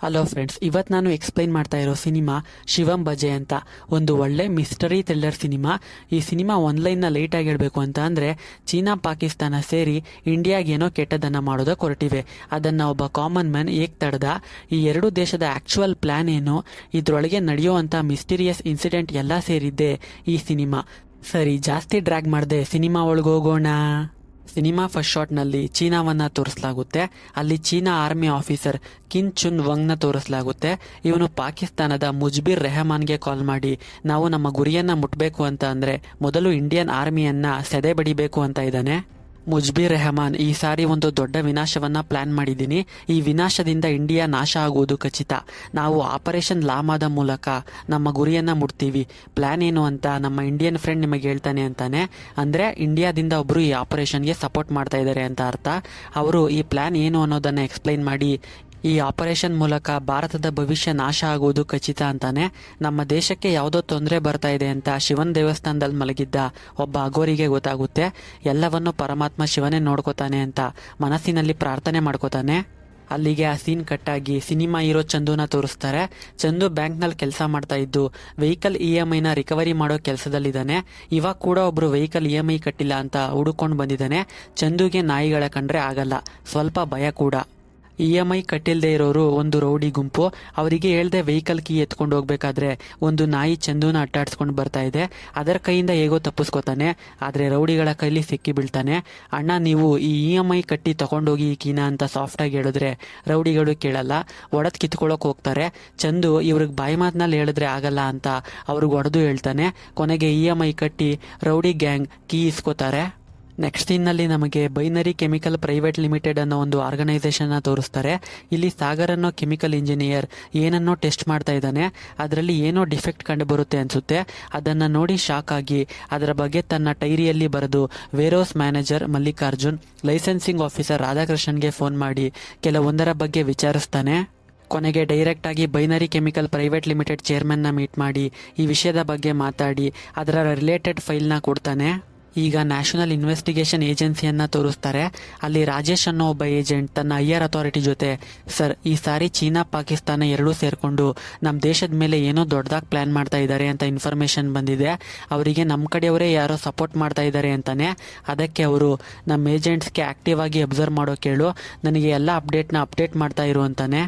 Hello friends, ಇವತ್ತು ನಾನು explain ಮಾಡ್ತಾ ಇರೋ ಸಿನಿಮಾ ಶಿವಂ ಬಜೆ ಅಂತ. ಒಂದು ಒಳ್ಳೆ ಮಿಸ್ಟರಿ ಥ್ರಿಲ್ಲರ್ ಸಿನಿಮಾ. ಈ ಸಿನಿಮಾ ನ ಲೈಟ್ ಆಗಿ ಹೇಳ್ಬೇಕು ಅಂತ ಅಂದ್ರೆ, ಚೀನಾ ಪಾಕಿಸ್ತಾನ ಸೇರಿ ಇಂಡಿಯಾಗೆ ಏನೋ ಕೆಟ್ಟದನ್ನ ಮಾಡೋದಕ್ಕೆ ಹೊರಟಿವೆ. ಅದನ್ನ ಒಬ್ಬ ಕಾಮನ್ ಮ್ಯಾನ್ ಹೇಗ್ ತಡೆದ, ಈ ಎರಡು ದೇಶದ ಆಕ್ಚುಯಲ್ ಪ್ಲಾನ್ ಏನು, ಇದ್ರೊಳಗೆ ನಡೆಯುವಂತ ಮಿಸ್ಟೀರಿಯಸ್ ಇನ್ಸಿಡೆಂಟ್ ಎಲ್ಲ ಸೇರಿದ್ದೆ ಈ ಸಿನಿಮಾ. ಸರಿ, ಜಾಸ್ತಿ ಡ್ರ್ಯಾಗ್ ಮಾಡದೆ ಸಿನಿಮಾ ಒಳಗೆ ಹೋಗೋಣ. ಸಿನಿಮಾ ಫಸ್ಟ್ ಶಾಟ್ ನಲ್ಲಿ ಚೀನಾವನ್ನ ತೋರಿಸಲಾಗುತ್ತೆ. ಅಲ್ಲಿ ಚೀನಾ ಆರ್ಮಿ ಆಫೀಸರ್ ಕಿನ್ ಚುನ್ ವಂಗ್ನ ತೋರಿಸಲಾಗುತ್ತೆ. ಇವನು ಪಾಕಿಸ್ತಾನದ ಮುಜ್ಬಿರ್ ರೆಹಮಾನ್ಗೆ ಕಾಲ್ ಮಾಡಿ, ನಾವು ನಮ್ಮ ಗುರಿಯನ್ನ ಮುಟ್ಬೇಕು ಅಂತ ಅಂದ್ರೆ ಮೊದಲು ಇಂಡಿಯನ್ ಆರ್ಮಿಯನ್ನ ಸೆದೆ ಬಡಿಬೇಕು ಅಂತ ಇದ್ದಾನೆ. ಮುಜ್ಬಿರ್ ರೆಹಮಾನ್, ಈ ಸಾರಿ ಒಂದು ದೊಡ್ಡ ವಿನಾಶವನ್ನ ಪ್ಲಾನ್ ಮಾಡಿದ್ದೀನಿ. ಈ ವಿನಾಶದಿಂದ ಇಂಡಿಯಾ ನಾಶ ಆಗುವುದು ಖಚಿತ. ನಾವು ಆಪರೇಷನ್ ಲಾಮಾದ ಮೂಲಕ ನಮ್ಮ ಗುರಿಯನ್ನ ಮುಟ್ತೀವಿ. ಪ್ಲಾನ್ ಏನು ಅಂತ ನಮ್ಮ ಇಂಡಿಯನ್ ಫ್ರೆಂಡ್ ನಿಮಗೆ ಹೇಳ್ತಾನೆ ಅಂತಾನೆ. ಅಂದ್ರೆ ಇಂಡಿಯಾದಿಂದ ಒಬ್ರು ಈ ಆಪರೇಷನ್ಗೆ ಸಪೋರ್ಟ್ ಮಾಡ್ತಾ ಇದ್ದಾರೆ ಅಂತ ಅರ್ಥ. ಅವರು ಈ ಪ್ಲಾನ್ ಏನು ಅನ್ನೋದನ್ನ ಎಕ್ಸ್ಪ್ಲೈನ್ ಮಾಡಿ, ಈ ಆಪರೇಷನ್ ಮೂಲಕ ಭಾರತದ ಭವಿಷ್ಯ ನಾಶ ಆಗುವುದು ಖಚಿತ ಅಂತಾನೆ. ನಮ್ಮ ದೇಶಕ್ಕೆ ಯಾವುದೋ ತೊಂದರೆ ಬರ್ತಾ ಇದೆ ಅಂತ ಶಿವನ್ ದೇವಸ್ಥಾನದಲ್ಲಿ ಮಲಗಿದ್ದ ಒಬ್ಬ ಅಗೋರಿಗೆ ಗೊತ್ತಾಗುತ್ತೆ. ಎಲ್ಲವನ್ನು ಪರಮಾತ್ಮ ಶಿವನೇ ನೋಡ್ಕೋತಾನೆ ಅಂತ ಮನಸ್ಸಿನಲ್ಲಿ ಪ್ರಾರ್ಥನೆ ಮಾಡ್ಕೋತಾನೆ. ಅಲ್ಲಿಗೆ ಆ ಸೀನ್ ಕಟ್ಟಾಗಿ ಸಿನಿಮಾ ಹೀರೋ ಚಂದುನ ತೋರಿಸ್ತಾರೆ. ಚಂದು ಬ್ಯಾಂಕ್ನಲ್ಲಿ ಕೆಲಸ ಮಾಡ್ತಾ ಇದ್ದು ವೆಹಿಕಲ್ EMI ನ ರಿಕವರಿ ಮಾಡೋ ಕೆಲಸದಲ್ಲಿದ್ದಾನೆ. ಇವಾಗ ಕೂಡ ಒಬ್ರು ವೆಹಿಕಲ್ EMI ಕಟ್ಟಿಲ್ಲ ಅಂತ ಹುಡುಕೊಂಡು ಬಂದಿದ್ದಾನೆ. ಚಂದುಗೆ ನಾಯಿಗಳ ಕಂಡ್ರೆ ಆಗಲ್ಲ, ಸ್ವಲ್ಪ ಭಯ ಕೂಡ. EMI ಕಟ್ಟಿಲ್ದೇ ಇರೋರು ಒಂದು ರೌಡಿ ಗುಂಪು. ಅವರಿಗೆ ಹೇಳ್ದೆ ವೆಹಿಕಲ್ ಕೀ ಎತ್ಕೊಂಡು ಹೋಗ್ಬೇಕಾದ್ರೆ ಒಂದು ನಾಯಿ ಚಂದುನ ಅಟ್ಟಾಡ್ಸ್ಕೊಂಡು ಬರ್ತಾ ಇದೆ. ಅದರ ಕೈಯಿಂದ ಹೇಗೋ ತಪ್ಪಿಸ್ಕೋತಾನೆ, ಆದ್ರೆ ರೌಡಿಗಳ ಕೈಲಿ ಸಿಕ್ಕಿ ಬೀಳ್ತಾನೆ. ಅಣ್ಣ, ನೀವು ಈ EMI ಕಟ್ಟಿ ತಗೊಂಡೋಗಿ ಈ ಕೀನ ಅಂತ ಸಾಫ್ಟ್ ಆಗಿ ಹೇಳಿದ್ರೆ ರೌಡಿಗಳು ಕೇಳಲ್ಲ, ಒಡದ್ ಕಿತ್ಕೊಳ್ಳೋಕೆ ಹೋಗ್ತಾರೆ. ಚಂದು ಇವ್ರಿಗೆ ಬಾಯಿ ಮಾತಿನಲ್ಲಿ ಹೇಳಿದ್ರೆ ಆಗಲ್ಲ ಅಂತ ಅವ್ರಿಗೆ ಒಡೆದು ಹೇಳ್ತಾನೆ. ಕೊನೆಗೆ EMI ಕಟ್ಟಿ ರೌಡಿ ಗ್ಯಾಂಗ್ ಕೀ ಇಸ್ಕೋತಾರೆ. ನೆಕ್ಸ್ಟ್ ಸೀನ್ನಲ್ಲಿ ನಮಗೆ ಬೈನರಿ ಕೆಮಿಕಲ್ ಪ್ರೈವೇಟ್ ಲಿಮಿಟೆಡ್ ಅನ್ನೋ ಒಂದು ಆರ್ಗನೈಸೇಷನ್ ತೋರಿಸ್ತಾರೆ. ಇಲ್ಲಿ ಸಾಗರ್ ಅನ್ನೋ ಕೆಮಿಕಲ್ ಇಂಜಿನಿಯರ್ ಏನನ್ನೋ ಟೆಸ್ಟ್ ಮಾಡ್ತಾ ಇದ್ದಾನೆ. ಅದರಲ್ಲಿ ಏನೋ ಡಿಫೆಕ್ಟ್ ಕಂಡು ಬರುತ್ತೆ ಅನ್ಸುತ್ತೆ. ಅದನ್ನ ನೋಡಿ ಶಾಕ್ ಆಗಿ ಅದರ ಬಗ್ಗೆ ತನ್ನ ಡೈರಿಯಲ್ಲಿ ಬರೆದು warehouse manager Mallikarjun, licensing officer ರಾಧಾಕೃಷ್ಣನ್ಗೆ ಫೋನ್ ಮಾಡಿ ಕೆಲವೊಂದರ ಬಗ್ಗೆ ವಿಚಾರಿಸ್ತಾನೆ. ಕೊನೆಗೆ ಡೈರೆಕ್ಟ್ ಆಗಿ binary chemical private limited chairman ನ ಮೀಟ್ ಮಾಡಿ ಈ ವಿಷಯದ ಬಗ್ಗೆ ಮಾತಾಡಿ ಅದರ ರಿಲೇಟೆಡ್ ಫೈಲ್ನ ಕೊಡ್ತಾನೆ. ಈಗ ನ್ಯಾಷನಲ್ ಇನ್ವೆಸ್ಟಿಗೇಷನ್ ಏಜೆನ್ಸಿಯನ್ನ ತೋರಿಸ್ತಾರೆ. ಅಲ್ಲಿ ರಾಜೇಶ್ ಅನ್ನೋ ಒಬ್ಬ ಏಜೆಂಟ್ ತನ್ನ ಹೈಯರ್ ಅಥಾರಿಟಿ ಜೊತೆ, ಸರ್, ಈ ಸಾರಿ ಚೀನಾ ಪಾಕಿಸ್ತಾನ ಎರಡೂ ಸೇರ್ಕೊಂಡು ನಮ್ಮ ದೇಶದ ಮೇಲೆ ಏನೋ ದೊಡ್ಡದಾಗಿ ಪ್ಲಾನ್ ಮಾಡ್ತಾ ಇದ್ದಾರೆ ಅಂತ ಇನ್ಫಾರ್ಮೇಶನ್ ಬಂದಿದೆ. ಅವರಿಗೆ ನಮ್ಮ ಕಡೆಯವರೇ ಯಾರೋ ಸಪೋರ್ಟ್ ಮಾಡ್ತಾ ಇದ್ದಾರೆ ಅಂತಾನೆ. ಅದಕ್ಕೆ ಅವರು ನಮ್ಮ ಏಜೆಂಟ್ಸ್ಗೆ ಆಕ್ಟಿವ್ ಆಗಿ ಅಬ್ಸರ್ವ್ ಮಾಡೋ ಕೇಳು, ನನಗೆ ಎಲ್ಲ ಅಪ್ಡೇಟ್ ಮಾಡ್ತಾ ಇರು ಅಂತಾನೆ.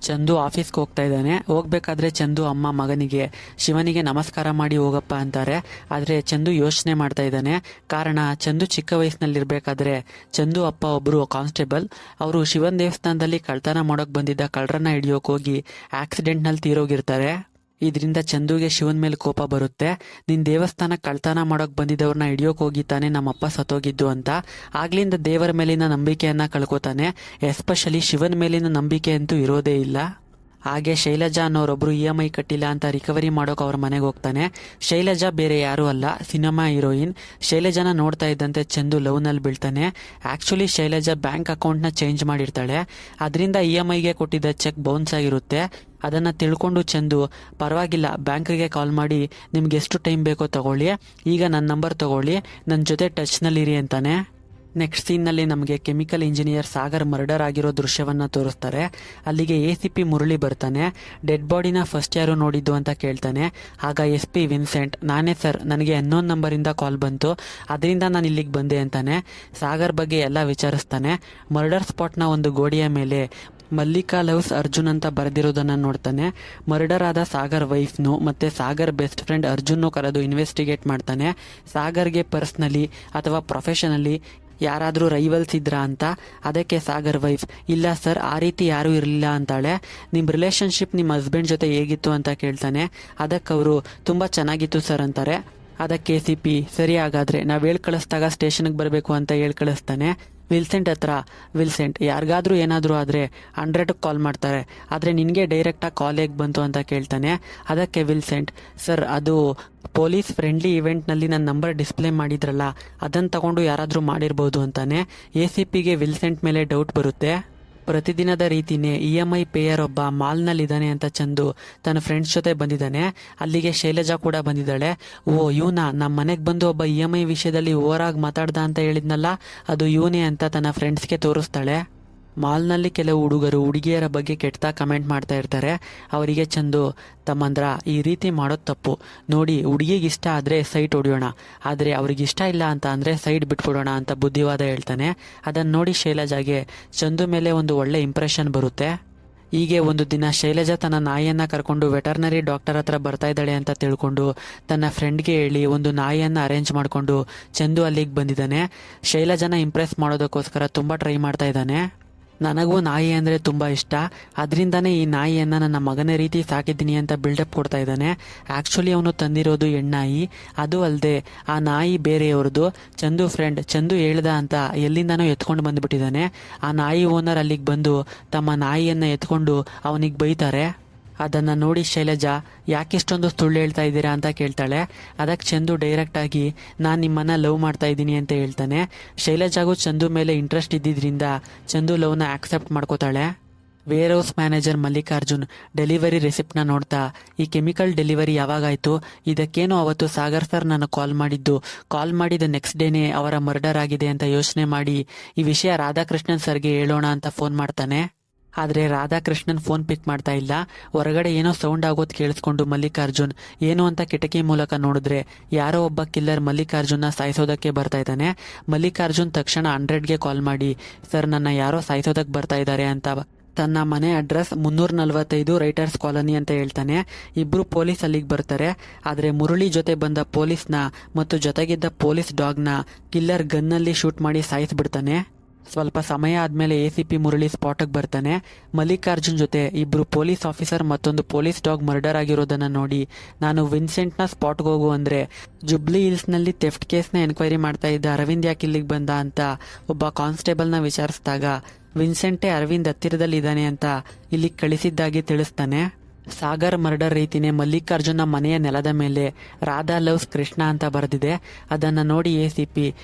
ಚಂದು ಆಫೀಸ್ಗೆ ಹೋಗ್ತಾ ಇದ್ದಾನೆ. ಹೋಗ್ಬೇಕಾದ್ರೆ ಚಂದು ಅಮ್ಮ ಮಗನಿಗೆ ಶಿವನಿಗೆ ನಮಸ್ಕಾರ ಮಾಡಿ ಹೋಗಪ್ಪ ಅಂತಾರೆ. ಆದ್ರೆ ಚಂದು ಯೋಚನೆ ಮಾಡ್ತಾ ಇದ್ದಾನೆ. ಕಾರಣ, ಚಂದು ಚಿಕ್ಕ ವಯಸ್ಸಿನಲ್ಲಿರ್ಬೇಕಾದ್ರೆ ಚಂದು ಅಪ್ಪ ಒಬ್ರು ಕಾನ್ಸ್ಟೇಬಲ್. ಅವರು ಶಿವನ್ ದೇವಸ್ಥಾನದಲ್ಲಿ ಕಳ್ತನ ಮಾಡೋಕ್ ಬಂದಿದ್ದ ಕಳ್ಳರನ್ನ ಹಿಡಿಯೋಕ್ ಹೋಗಿ ಆಕ್ಸಿಡೆಂಟ್ ನಲ್ಲಿ ತೀರೋಗಿರ್ತಾರೆ. ಇದರಿಂದ ಚಂದುಗೆ ಶಿವನ್ ಮೇಲೆ ಕೋಪ ಬರುತ್ತೆ. ನಿನ್ ದೇವಸ್ಥಾನ ಕಳ್ತನ ಮಾಡೋಕ್ ಬಂದಿದ್ದವ್ರನ್ನ ಹಿಡಿಯೋಕ್ ಹೋಗಿ ತಾನೆ ನಮ್ಮಪ್ಪ ಸತ್ತೋಗಿದ್ದು ಅಂತ. ಆಗ್ಲಿಂದ ದೇವರ ಮೇಲಿನ ನಂಬಿಕೆಯನ್ನ ಕಳ್ಕೊತಾನೆ. ಎಸ್ಪೆಷಲಿ ಶಿವನ್ ಮೇಲಿನ ನಂಬಿಕೆ ಅಂತೂ ಇರೋದೇ ಇಲ್ಲ. ಹಾಗೆ ಶೈಲಜಾ ಅನ್ನೋರೊಬ್ರು EMI ಕಟ್ಟಿಲ್ಲ ಅಂತ ರಿಕವರಿ ಮಾಡೋಕೆ ಅವ್ರ ಮನೆಗೆ ಹೋಗ್ತಾನೆ. ಶೈಲಜಾ ಬೇರೆ ಯಾರು ಅಲ್ಲ, ಸಿನಿಮಾ ಹೀರೋಯಿನ್. ಶೈಲಜಾನ ನೋಡ್ತಾ ಇದ್ದಂತೆ ಚಂದು ಲವ್ ನಲ್ಲಿ ಬೀಳ್ತಾನೆ. ಆಕ್ಚುಲಿ ಶೈಲಜಾ ಬ್ಯಾಂಕ್ ಅಕೌಂಟ್ ನ ಚೇಂಜ್ ಮಾಡಿರ್ತಾಳೆ. ಅದರಿಂದ EMIಗೆ ಕೊಟ್ಟಿದ್ದ ಚೆಕ್ ಬೌನ್ಸ್ ಆಗಿರುತ್ತೆ. ಅದನ್ನ ತಿಳ್ಕೊಂಡು ಚಂದು, ಪರವಾಗಿಲ್ಲ, ಬ್ಯಾಂಕ್ಗೆ ಕಾಲ್ ಮಾಡಿ ನಿಮ್ಗೆ ಎಷ್ಟು ಟೈಮ್ ಬೇಕೋ ತಗೊಳ್ಳಿ, ಈಗ ನನ್ನ ನಂಬರ್ ತಗೊಳ್ಳಿ, ನನ್ನ ಜೊತೆ ಟಚ್ ನಲ್ಲಿರಿ ಅಂತಾನೆ. ನೆಕ್ಸ್ಟ್ ಸೀನ್ ನಲ್ಲಿ ನಮಗೆ ಕೆಮಿಕಲ್ ಇಂಜಿನಿಯರ್ ಸಾಗರ್ ಮರ್ಡರ್ ಆಗಿರೋ ದೃಶ್ಯವನ್ನ ತೋರಿಸ್ತಾರೆ. ಅಲ್ಲಿಗೆ ACP ಮುರಳಿ ಬರ್ತಾನೆ. ಡೆಡ್ ಬಾಡಿನ ಫಸ್ಟ್ ಯಾರು ನೋಡಿದ್ದು ಅಂತ ಕೇಳ್ತಾನೆ. ಆಗ SP ವಿನ್ಸೆಂಟ್, ನಾನೇ ಸರ್, ನನಗೆ ಅನ್ನೋನ್ ನಂಬರ್ ಇಂದ ಕಾಲ್ ಬಂತು, ಅದರಿಂದ ನಾನು ಇಲ್ಲಿಗೆ ಬಂದೆ ಅಂತಾನೆ. ಸಾಗರ್ ಬಗ್ಗೆ ಎಲ್ಲ ವಿಚಾರಿಸ್ತಾನೆ. ಮರ್ಡರ್ ಸ್ಪಾಟ್ ನ ಒಂದು ಗೋಡೆಯ ಮೇಲೆ ಮಲ್ಲಿಕಾ ಲವ್ಸ್ ಅರ್ಜುನ್ ಅಂತ ಬರೆದಿರೋದನ್ನ ನೋಡ್ತಾನೆ. ಮರ್ಡರ್ ಆದ ಸಾಗರ್ ವೈಫ್ನು ಮತ್ತೆ ಸಾಗರ್ ಬೆಸ್ಟ್ ಫ್ರೆಂಡ್ ಅರ್ಜುನ್ ಕರೆದು ಇನ್ವೆಸ್ಟಿಗೇಟ್ ಮಾಡ್ತಾನೆ. ಸಾಗರ್ಗೆ ಪರ್ಸನಲಿ ಅಥವಾ ಪ್ರೊಫೆಷನಲಿ ಯಾರಾದ್ರೂ ರೈವಲ್ಸ್ ಇದ್ರಾ ಅಂತ. ಅದಕ್ಕೆ ಸಾಗರ್ ವೈಫ್, ಇಲ್ಲ ಸರ್, ಆ ರೀತಿ ಯಾರೂ ಇರಲಿಲ್ಲ ಅಂತಾಳೆ. ನಿಮ್ ರಿಲೇಶನ್ಶಿಪ್ ನಿಮ್ಮ ಹಸ್ಬೆಂಡ್ ಜೊತೆ ಹೇಗಿತ್ತು ಅಂತ ಕೇಳ್ತಾನೆ. ಅದಕ್ಕವರು ತುಂಬಾ ಚೆನ್ನಾಗಿತ್ತು ಸರ್ ಅಂತಾರೆ. ಅದಕ್ಕೆ ACP, ಸರಿ, ಹಾಗಾದ್ರೆ ನಾವ್ ಹೇಳ್ ಕಳಿಸ್ದಾಗ ಸ್ಟೇಷನ್ಗೆ ಬರಬೇಕು ಅಂತ ಹೇಳ್ ಕಳಿಸ್ತಾನೆ. ವಿಲ್ಸೆಂಟ್ ಹತ್ರ, ವಿಲ್ಸೆಂಟ್, ಯಾರಿಗಾದ್ರೂ ಏನಾದ್ರೂ ಆದ್ರೆ 100 ಕಾಲ್ ಮಾಡ್ತಾರೆ, ಆದ್ರೆ ನಿನ್ಗೆ ಡೈರೆಕ್ಟ್ ಆಗಿ ಕಾಲ್ ಹೇಗ್ ಬಂತು ಅಂತ ಕೇಳ್ತಾನೆ. ಅದಕ್ಕೆ ವಿಲ್ಸೆಂಟ್, ಸರ್, ಅದು ಪೊಲೀಸ್ ಫ್ರೆಂಡ್ಲಿ ಇವೆಂಟ್ ನಲ್ಲಿ ನನ್ನ ನಂಬರ್ ಡಿಸ್ಪ್ಲೇ ಮಾಡಿದ್ರಲ್ಲ, ಅದನ್ನ ತಗೊಂಡು ಯಾರಾದ್ರೂ ಮಾಡಿರ್ಬೋದು ಅಂತಾನೆ. ACPಗೆ ವಿಲ್ಸೆಂಟ್ ಮೇಲೆ ಡೌಟ್ ಬರುತ್ತೆ. ಪ್ರತಿದಿನದ ರೀತಿನೇ EMI ಪೇಯರ್ ಒಬ್ಬ ಮಾಲ್ನಲ್ಲಿದ್ದಾನೆ ಅಂತ ಚಂದು ತನ್ನ ಫ್ರೆಂಡ್ಸ್ ಜೊತೆ ಬಂದಿದ್ದಾನೆ. ಅಲ್ಲಿಗೆ ಶೈಲಜಾ ಕೂಡ ಬಂದಿದ್ದಾಳೆ. ಓ, ಇವನ ನಮ್ಮ ಮನೆಗೆ ಬಂದು ಒಬ್ಬ EMI ವಿಷಯದಲ್ಲಿ ಓವರ್ ಆಗಿ ಮಾತಾಡ್ದ ಅಂತ ಹೇಳಿದ್ನಲ್ಲ, ಅದು ಇವನೇ ಅಂತ ತನ್ನ ಫ್ರೆಂಡ್ಸ್ಗೆ ತೋರಿಸ್ತಾಳೆ. ಮಾಲ್ನಲ್ಲಿ ಕೆಲವು ಹುಡುಗರು ಹುಡುಗಿಯರ ಬಗ್ಗೆ ಕೆಟ್ಟದಾಗ ಕಮೆಂಟ್ ಮಾಡ್ತಾ ಇರ್ತಾರೆ. ಅವರಿಗೆ ಚಂದು, ತಮ್ಮಂದ್ರ ಈ ರೀತಿ ಮಾಡೋದು ತಪ್ಪು. ನೋಡಿ, ಹುಡುಗಿಗೆ ಇಷ್ಟ ಆದರೆ ಸೈಟ್ ಹೊಡಿಯೋಣ, ಆದರೆ ಅವ್ರಿಗೆ ಇಷ್ಟ ಇಲ್ಲ ಅಂತ ಅಂದರೆ ಸೈಡ್ ಬಿಟ್ಬಿಡೋಣ ಅಂತ ಬುದ್ಧಿವಾದ ಹೇಳ್ತಾನೆ. ಅದನ್ನು ನೋಡಿ ಶೈಲಜಾಗೆ ಚಂದು ಮೇಲೆ ಒಂದು ಒಳ್ಳೆ ಇಂಪ್ರೆಷನ್ ಬರುತ್ತೆ. ಹೀಗೆ ಒಂದು ದಿನ ಶೈಲಜಾ ತನ್ನ ನಾಯಿಯನ್ನು ಕರ್ಕೊಂಡು ವೆಟರ್ನರಿ ಡಾಕ್ಟರ್ ಹತ್ರ ಬರ್ತಾ ಇದ್ದಾಳೆ ಅಂತ ತಿಳ್ಕೊಂಡು ತನ್ನ ಫ್ರೆಂಡ್ಗೆ ಹೇಳಿ ಒಂದು ನಾಯಿಯನ್ನು ಅರೇಂಜ್ ಮಾಡಿಕೊಂಡು ಚಂದು ಅಲ್ಲಿಗೆ ಬಂದಿದ್ದಾನೆ. ಶೈಲಜಾನ ಇಂಪ್ರೆಸ್ ಮಾಡೋದಕ್ಕೋಸ್ಕರ ತುಂಬ ಟ್ರೈ ಮಾಡ್ತಾ ಇದ್ದಾನೆ. ನನಗೂ ನಾಯಿ ಅಂದರೆ ತುಂಬ ಇಷ್ಟ, ಅದರಿಂದನೇ ಈ ನಾಯಿಯನ್ನು ನನ್ನ ಮಗನ ರೀತಿ ಸಾಕಿದ್ದೀನಿ ಅಂತ ಬಿಲ್ಡಪ್ ಕೊಡ್ತಾ ಇದ್ದಾನೆ. ಆ್ಯಕ್ಚುಲಿ ಅವನು ತಂದಿರೋದು ಹೆಣ್ಣಾಯಿ, ಅದು ಅಲ್ಲದೆ ಆ ನಾಯಿ ಬೇರೆಯವ್ರದ್ದು. ಚಂದು ಫ್ರೆಂಡ್ ಚಂದು ಹೇಳ್ದ ಅಂತ ಎಲ್ಲಿಂದನೋ ಎತ್ಕೊಂಡು ಬಂದುಬಿಟ್ಟಿದ್ದಾನೆ. ಆ ನಾಯಿ ಓನರ್ ಅಲ್ಲಿಗೆ ಬಂದು ತಮ್ಮ ನಾಯಿಯನ್ನು ಎತ್ಕೊಂಡು ಅವನಿಗೆ ಬೈತಾರೆ. ಅದನ್ನು ನೋಡಿ ಶೈಲಜಾ, ಯಾಕಿಷ್ಟೊಂದು ಸುಳ್ಳು ಹೇಳ್ತಾ ಇದ್ದೀರಾ ಅಂತ ಕೇಳ್ತಾಳೆ. ಅದಕ್ಕೆ ಚಂದು ಡೈರೆಕ್ಟಾಗಿ ನಾನು ನಿಮ್ಮನ್ನು ಲವ್ ಮಾಡ್ತಾ ಇದ್ದೀನಿ ಅಂತ ಹೇಳ್ತಾನೆ. ಶೈಲಜಾಗೂ ಚಂದು ಮೇಲೆ ಇಂಟ್ರೆಸ್ಟ್ ಇದ್ದಿದ್ದರಿಂದ ಚಂದು ಲವ್ನ ಆಕ್ಸೆಪ್ಟ್ ಮಾಡ್ಕೋತಾಳೆ. Warehouse manager Mallikarjun delivery ರೆಸಿಪ್ಟ್ನ ನೋಡ್ತಾ, ಈ ಕೆಮಿಕಲ್ ಡೆಲಿವರಿ ಯಾವಾಗಾಯಿತು, ಇದಕ್ಕೇನೋ ಅವತ್ತು ಸಾಗರ್ ಸರ್ ನಾನು ಕಾಲ್ ಮಾಡಿದ ನೆಕ್ಸ್ಟ್ ಡೇನೇ ಅವರ ಮರ್ಡರ್ ಆಗಿದೆ ಅಂತ ಯೋಚನೆ ಮಾಡಿ ಈ ವಿಷಯ ರಾಧಾಕೃಷ್ಣನ್ ಸರ್ಗೆ ಹೇಳೋಣ ಅಂತ ಫೋನ್ ಮಾಡ್ತಾನೆ. ಆದರೆ ರಾಧಾಕೃಷ್ಣನ್ ಫೋನ್ ಪಿಕ್ ಮಾಡ್ತಾ ಇಲ್ಲ. ಹೊರಗಡೆ ಏನೋ ಸೌಂಡ್ ಆಗೋದು ಕೇಳಿಸ್ಕೊಂಡು ಮಲ್ಲಿಕಾರ್ಜುನ್ ಏನು ಅಂತ ಕಿಟಕಿ ಮೂಲಕ ನೋಡಿದ್ರೆ ಯಾರೋ ಒಬ್ಬ ಕಿಲ್ಲರ್ ಮಲ್ಲಿಕಾರ್ಜುನ್ನ ಸಾಯಿಸೋದಕ್ಕೆ ಬರ್ತಾ ಇದ್ದಾನೆ. ಮಲ್ಲಿಕಾರ್ಜುನ್ ತಕ್ಷಣ 100ಗೆ ಕಾಲ್ ಮಾಡಿ, ಸರ್ ನನ್ನ ಯಾರೋ ಸಾಯಿಸೋದಕ್ಕೆ ಬರ್ತಾ ಇದ್ದಾರೆ ಅಂತ ತನ್ನ ಮನೆ ಅಡ್ರೆಸ್ 345 ರೈಟರ್ಸ್ ಕಾಲೋನಿ ಅಂತ ಹೇಳ್ತಾನೆ. ಇಬ್ರು ಪೊಲೀಸ್ ಅಲ್ಲಿಗೆ ಬರ್ತಾರೆ. ಆದರೆ ಮುರಳಿ ಜೊತೆ ಬಂದ ಪೊಲೀಸ್ನ ಮತ್ತು ಜೊತೆಗಿದ್ದ ಪೊಲೀಸ್ ಡಾಗ್ನ ಕಿಲ್ಲರ್ ಗನ್ನಲ್ಲಿ ಶೂಟ್ ಮಾಡಿ ಸಾಯಿಸ್ಬಿಡ್ತಾನೆ. ಸ್ವಲ್ಪ ಸಮಯ ಆದಮೇಲೆ ACP ಮುರಳಿ ಸ್ಪಾಟಿಗೆ ಬರ್ತಾನೆ. ಮಲ್ಲಿಕಾರ್ಜುನ್ ಜೊತೆ ಇಬ್ರು ಪೊಲೀಸ್ ಆಫೀಸರ್ ಮತ್ತೊಂದು ಪೊಲೀಸ್ ಡಾಗ್ ಮರ್ಡರ್ ಆಗಿರೋದನ್ನ ನೋಡಿ ನಾನು ವಿನ್ಸೆಂಟ್ನ ಸ್ಪಾಟ್ಗೆ ಹೋಗು ಅಂದರೆ ಜುಬ್ಲಿ ಹಿಲ್ಸ್ನಲ್ಲಿ ಥೆಫ್ಟ್ ಕೇಸ್ನ ಎನ್ಕ್ವೈರಿ ಮಾಡ್ತಾ ಇದ್ದ ಅರವಿಂದ್ ಯಾಕೆ ಇಲ್ಲಿಗೆ ಬಂದ ಅಂತ ಒಬ್ಬ ಕಾನ್ಸ್ಟೇಬಲ್ನ ವಿಚಾರಿಸಿದಾಗ ವಿನ್ಸೆಂಟೇ ಅರವಿಂದ್ ಹತ್ತಿರದಲ್ಲಿ ಇದ್ದಾನೆ ಅಂತ ಇಲ್ಲಿಗೆ ಕಳಿಸಿದ್ದಾಗಿ ತಿಳಿಸ್ತಾನೆ. ಸಾಗರ್ ಮರ್ಡರ್ ರೀತಿನೇ ಮಲ್ಲಿಕಾರ್ಜುನ ಮನೆಯ ನೆಲದ ಮೇಲೆ ರಾಧಾ ಲವ್ಸ್ ಕೃಷ್ಣ ಅಂತ ಬರೆದಿದೆ. ಅದನ್ನು ನೋಡಿ ACP,